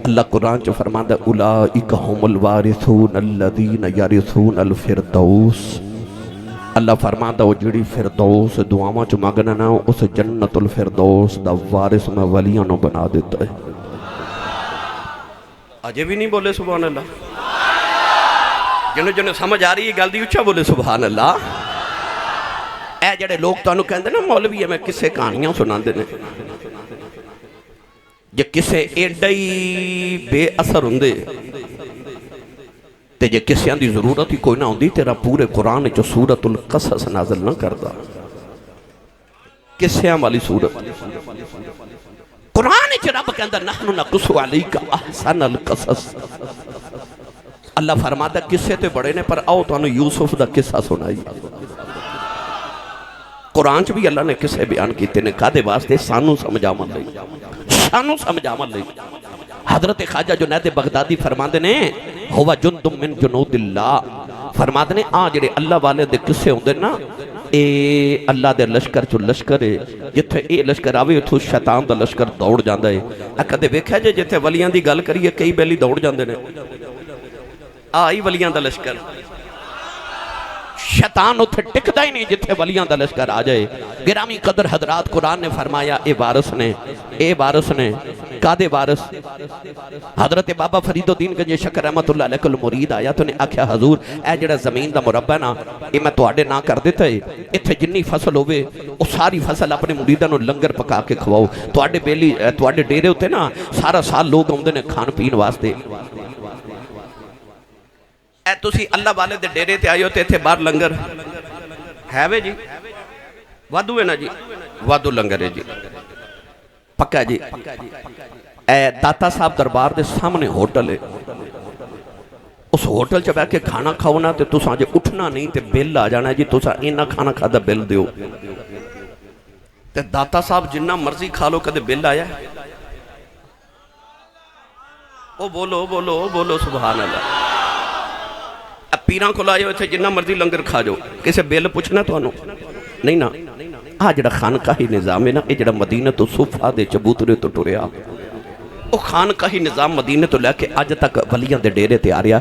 اللہ قرآن چ فرماندا اولئک هم الوارثون الذین یرثون الفردوس۔ اللہ فرماندا وہ جڑی فردوس دعاواں چ مانگنا نا اس جنت الفردوس دا وارث میں ولیاں نو بنا دیتا ہے۔ اجے بھی نہیں بولے سبحان اللہ؟ جنہوں سمجھ آ رہی ہے گل دی اچھا بولے سبحان اللہ۔ اے جڑے لوگ تانوں کہندے نا مولوی ہے میں کسے کہانیاں سناندے نے، جے کسے ایڈی بے اثر ہوندے تے جے کسیاں دی ضرورت ہی کوئی نہ ہوندی تیرا پورے قرآن چ سورۃ القصص نازل نہ کردا۔ کسیاں والی سورت قرآن چ رب کہندا نحن نقص علیک احسن القصص۔ اللہ فرماتا قصے تے بڑے نے پر آؤ تو یوسف دا قصہ سنائی۔ قرآن چ بھی اللہ نے قصے بیان کیتے نے کادے واسطے سانو سمجھاون لئی، سانو سمجھاون لئی۔ حضرت خواجہ جنید بغدادی فرماندے نے ہوا جند من جنود اللہ، فرماندے نے جڑے اللہ والے دے قصے ہوندے نا اے اللہ دے لشکر چو لشکر ہے، جتھے اے لشکر آوے اتھو شیطان دا لشکر دوڑ جاندا ہے۔ کدے ویکھیا جے جتھے ولیاں دی گل کریے کئی بیلی دوڑ جاندے نے، آئی ولیاں دا لشکر، شیطان اتھے ٹکدا ہی نہیں جتھے ولیاں دا لشکر آ جائے۔ گرامی قدر حضرات قرآن نے فرمایا اے وارث نے کادے وارث؟ حضرت بابا فرید الدین گنج شکر رحمت اللہ علیہ کل مرید آیا تو نے آکھیا حضور اے جڑا زمین دا مربع نا اے میں تواڈے نہ کر دیتا ہے، اتھے جنی فصل ہوئے او ساری فصل اپنے مریداں نو لنگر پکا کے کھواؤ۔ تواڈے بیلی تواڈے ڈیرے ہوتے نا سارا سال لوگ آوندے نے کھان پین واسطے، اے تسی اللہ والے دے ڈیرے تے آئے ہوتے تھے باہر لنگر ہے وے جی، وادو ہے نا جی، وادو لنگر ہے جی، پکا جی۔ اے داتا صاحب دربار دے سامنے ہوٹل ہے، اس ہوٹل چ بیٹھ کے کھانا کھاؤ نا تے تساں جے اٹھنا نہیں تے بل آ جانا جی تساں اینا کھانا کھادا بل دیو، تے داتا صاحب جنہ مرضی کھا لو کدے بل آیا ہے؟ او بولو بولو بولو سبحان اللہ۔ پیراں کو لائے ہوئے تھے جنہ مرضی لنگر کھا جو کسے بیل پوچھنا تو انہوں نہیں نا۔ جڑا خانقاہی نظام ہے نا یہ جڑا مدینہ تو صفحہ دے چبوترے تو ٹریا، وہ خانقاہی نظام مدینہ تو لے کے آج تک ولیاں دے ڈیرے تے آ رہا۔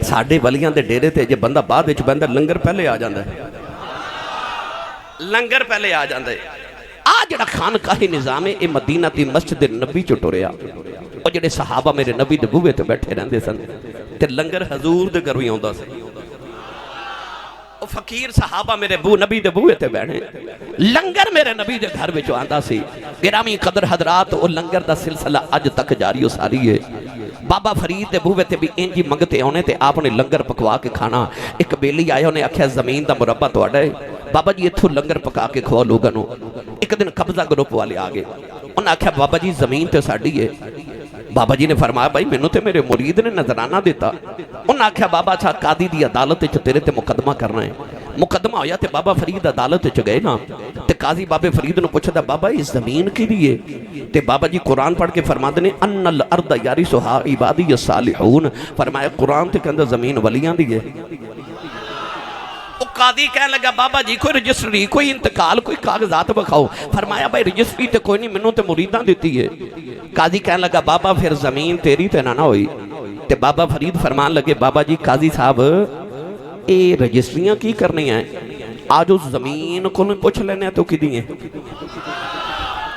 ساڑھے ولیاں دے ڈیرے تے جے بندہ بعد وچ بندہ لنگر پہلے آ جاندہ ہے، لنگر پہلے آ جاندہ ہے۔ جڑا خانقاہی نظام ہے یہ مدینہ تی مسجد نبی چ ٹریا، اور جڑے صحابہ میرے نبی دے بوئے تے بیٹھے رہندے سن تے لنگر حضور دے گھر وی آوندا سی، او فقیر صحابہ میرے نبی دے بوئے تے بیٹھے لنگر میرے نبی دے گھر وچ آندا سی۔ گرامی قدر حضرات او لنگر دا سلسلہ اج تک جاری و ساری ہے۔ بابا فرید دے بوئے تے بھی انجی منگتے ہونے تے آپ نے لنگر پکوا کے کھانا۔ ایک بیلی آئے ہونے آکھیا زمین دا مربع تو اڑے بابا جی اتھو لنگر پکا کے کھوا لوگاں نو۔ ایک دن قبضہ گروپ والے آگے انہوں نے آکھیا بابا جی زمین تے ساڑی ہے۔ بابا جی نے فرمایا بھائی میں نے تے میرے مرید نے نظرانہ دیتا۔ انہوں نے آکھیا بابا چھا قاضی دی عدالت چ تیرے تے مقدمہ کرنا ہے۔ مقدمہ ہویا تے بابا فرید عدالت چ گئے نا تے قاضی بابا فرید نے پوچھا تھا بابا اس زمین کی لیے؟ تے بابا جی قرآن پڑھ کے فرماتے ہیں ان الارض یرثھا عبادی الصالحون، فرمایا قرآن تے کہندا زمین ولیاں دی ہے۔ قاضی کہنے لگا بابا جی کوئی رجسٹری کوئی انتقال کوئی کاغذات بکھاؤ۔ فرمایا بھائی رجسٹری تے کوئی نہیں منوں تے مریداں دیتی ہے۔ قاضی کہنے لگا بابا پھر زمین تیری تے نہ ہوئی۔ تے بابا فرید فرمان لگے بابا جی قاضی صاحب اے رجسٹریاں کی کرنی ہیں، آج اس زمین کو نہیں پوچھ لینے تو کی دیئے۔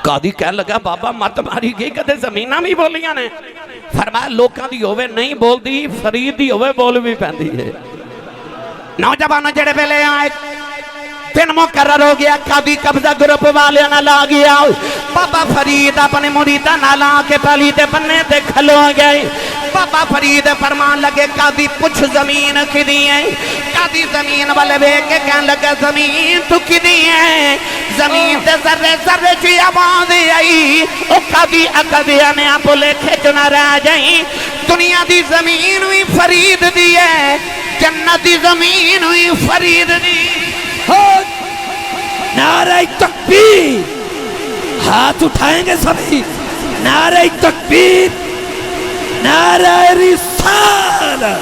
قاضی کہنے لگا بابا مت ماری گئی کدے زمینہ بھی بولیاں نے؟ فرمایا لوکاں دی ہوئے نہیں بول دی، فرید دی ہوئے بول بھی پہندی ہے۔ نوجوانوں جڑے پہلے آئے دن مقرر ہو گیا، قاضی قبضہ گروپ والے نہ لا گیا۔ بابا فرید اپنے مریدہ نہ لا کے پہلی تے بننے تے کھلو گئے۔ بابا فرید فرمان لگے قاضی پوچھ زمین کی دیئے؟ قاضی زمین والے بے کے کہنے لگے زمین تو کی دیئے؟ زمین تے ذرے ذرے چی آواز آئی۔ او قاضی اقضیہ نے آپ لے کھچ نہ رہ جائیں، دنیا دی زمین ہوئی فرید دیئے، جنتی زمین ہوئی فرید دی۔ نعرہ تکبیر، ہاتھ اٹھائیں گے سبھی، نعرہ تکبیر، نعرہ رسالت،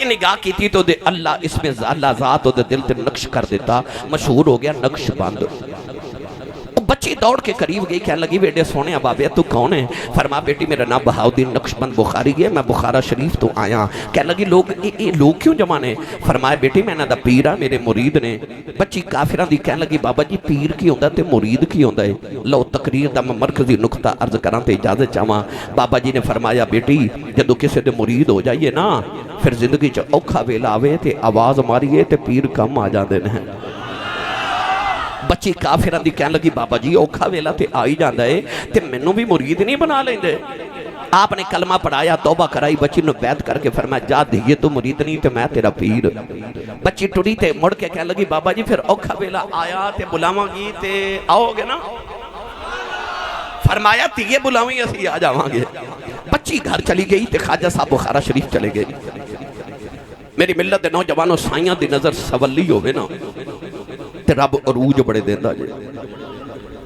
کہ نگاہ کی تھی تو دے اللہ اس میں اللہ ذات دے دل تے نقش کر دیتا، مشہور ہو گیا نقش بند۔ بچی دوڑ کے قریب گئی، کہنے لگی بیٹے سونے بابے تو کون ہے؟ فرما بیٹی میرا نام بہاؤدین نقش بند بخاری ہے، میں بخارا شریف تو آیا۔ کہنے لگی لوگ کیوں جمع نے؟ فرمایا بیٹی میں نہ دا پیر ہاں، میرے مرید نے۔ بچی کافرہ دی کہنے لگی بابا جی پیر کی ہوندہ تے مرید کی ہوندہ ہے؟ لو تقریر دا میں مرکزی نقطہ عرض کران تے اجازت چاہواں۔ بابا جی نے فرمایا بیٹی جدو کسی دے مرید ہو جائیے نا پھر زندگی چ اوکھا ویلا آوے تے آواز ماریے تے پیر کم آ جاندے ہیں۔ بچی کافران دی کہنے لگی بابا جی اوکھا ویلا تے آئی جاندہ ہے تے منوں بھی مرید نہیں بنا لیں دے۔ آپ نے کلمہ پڑھایا، توبہ کرائی، بچی نے بیعت کر کے فرمایا جا دیئے تو مرید نہیں تے میں تیرا پیر۔ بچی ٹوڑی تے مڑ کے کہنے لگی بابا جی پھر اوکھا ویلا آیا تے بلاواں گی تے آؤ گے نا؟ فرمایا تیئے بلاویں اسی آ جاواں گے۔ بچی گھر چلی گئی تے خواجہ صاحب بخارا شریف چلے گئے۔ میری ملت دے نوجوانوں سائیاں دی نظر سولی ہوئے نا تے رب عروج بڑے دیندہ جے۔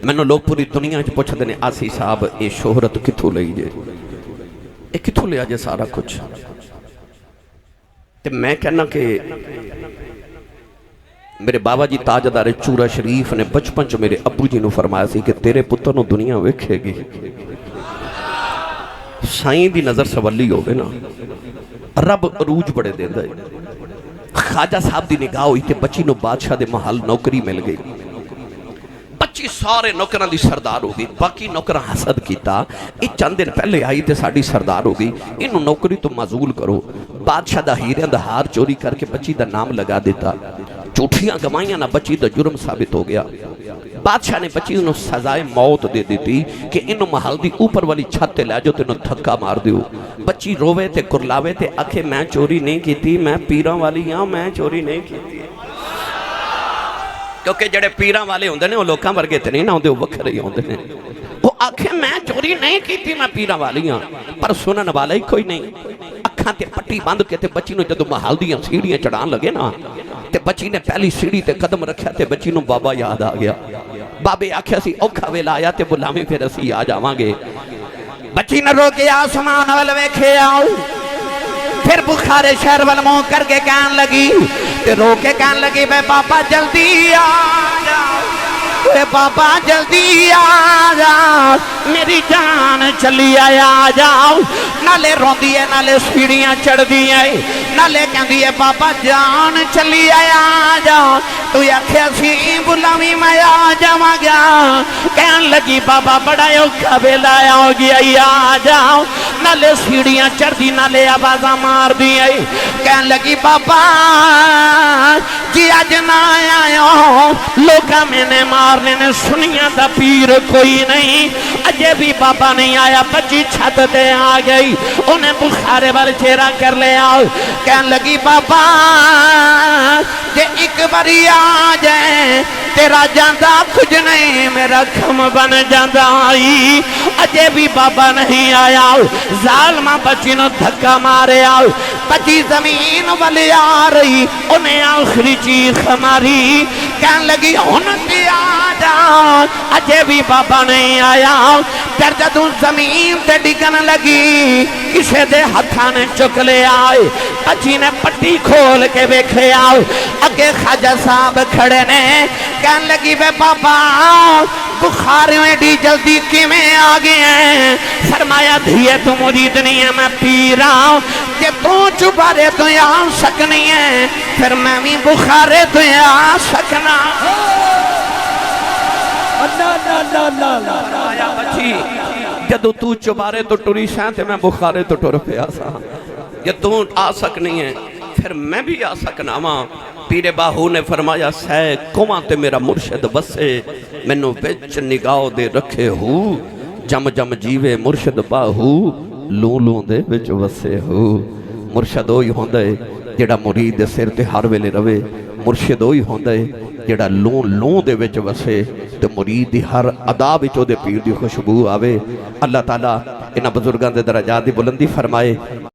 میں نے لوگ پوری دنیا چ پوچھ دینے آسی صاحب اے شہرت کتھوں لئی جے، اے کتھوں لیا جے سارا کچھ؟ تے میں کہنا کہ میرے بابا جی تاجدار چورا شریف نے بچپن چ میرے ابو جی نو فرمایا سی کہ تیرے پتر نو دنیا ویکھے گی۔ سائیں دی نظر سولی ہوئے نا رب عروج بڑے دیندہ ہے۔ خواجہ صاحب دی نگاہ ہوئی تے بچی نو بادشاہ دے محل نوکری مل گئی۔ بچی سارے نوکران دی سردار ہو گئی، باقی نوکران حسد کیتا، یہ چند دن پہلے آئی تے ساڑی سردار ہو گئی، انہوں نوکری تو معزول کرو۔ بادشاہ دا ہیریاں دا ہار چوری کر کے بچی دا نام لگا دیتا، جھوٹیاں گوائیاں نہ بچی دا جرم ثابت ہو گیا۔ بادشاہ نے بچی انہوں سزائے موت دے دیتی کہ انہوں محل دی اوپر والی چھت تے لے جو تے انہوں تھکا مار دیو۔ بچی روے تے کرلاوے تے آکھے میں چوری نہیں کیتی، میں پیران والی ہاں، میں چوری نہیں کیتی۔ کیونکہ جڑے پیران والے ہوندے نے وہ لوکاں ورگے تے نہیں نہ ہوندے، وہ وکھرے ہی ہوندے نے۔ وہ آکھے میں چوری نہیں کیتی، میں پیران والی ہاں، پر سنن والا ہی کوئی نہیں۔ اکھاں تے پٹی بند کے تے بچی نو جدو محل دیاں سیڑھیاں چڑھان لگے نا تے بچی نے پہلی سیڑھی تے قدم رکھیا تے بچی نو بابا یاد آ گیا۔ بابے آکھیا سی اوکھا ویلا آیا تے بلاویں پھر اسی آ جاواں گے۔ بچی نے رو کے آسمان وال ویکھے آؤ، پھر بخارے شہر وال منہ کر کے کہن لگی تے رو کے کہن لگی بے بابا جلدی آ جاؤ، بے بابا جلدی آ جاؤ، میری جان چلی آیا آ جاؤ۔ نالے رون دیئے نالے سیڑھیاں چڑھ دیئے نالے کہن دیئے بابا جان چلی آیا آ جاؤ، تو آکھیا سی بلاویں میں آ جاواں گیا۔ کہن لگی بابا بڑا اوکھا ویلا ہو گیا آ جاؤ، نالے سیڑھیاں چڑھ دی نالے آوازاں مار دیئے۔ کہن لگی بابا جی آج نہ آیا لوگاں میں نے مارنے نے سنیاں دا پیر کوئی نہیں، اجے بھی بابا نہیں آیا۔ بچی چھت دے آ گئی، انہیں بخارے وال چہرہ کر لے آؤ۔ کہن لگی بابا جے ایک باری آ جائیں تیرا جاندہ کچھ نہیں، میرا کھم بن جاندہ آئی، اجے بھی بابا نہیں آیا۔ ظالمہ بچی نو دھکا مارے آؤ، بچی زمین والی آ رہی، انہیں آخری چیز ماری۔ کہن لگی ہنتی آ جا، اجے بھی بابا نہیں آیا۔ پھر جدوں زمین تے ڈگن لگی کسے دے ہتھاں نے چک لے آئے، بچی نے پٹی کھول کے بیکھے آؤ، اگے خواجہ صاحب کھڑے نے۔ کہن لگی بے بابا بخاریوں ایڈی جلدی کی میں آگئے ہیں؟ فرمایا دھیے تو مرید نہیں ہے، میں پی رہا ہوں، کہ تو چبارے تو آ سکنی ہے، پھر میں بھی بخارے تو آ سکنا۔ فرمایا بچی جدو تو چبارے تو ٹری سائیں تے میں بخارے تو ٹر پیا سا، یہ تو آ سکنی ہے پھر میں بھی آ سکنا ماں۔ پیر باہو نے فرمایا سہ کماں تے میرا مرشد بسے، میں نو بچ نگاہ دے رکھے ہو، جم جم جیوے مرشد باہو، لوں لوں دے بچ وسے ہو۔ مرشد ہوئی ہوندہ ہے جڑا مرید دے سر تے ہر ویلے روے، مرشد ہوئی ہوندہ ہے جڑا لوں لوں دے وچ وسے تے مرید دی ہر ادا وچ او دے پیر دی خوشبو آوے۔ اللہ تعالیٰ انہاں بزرگاں دے درجات دی بلندی فرمائے۔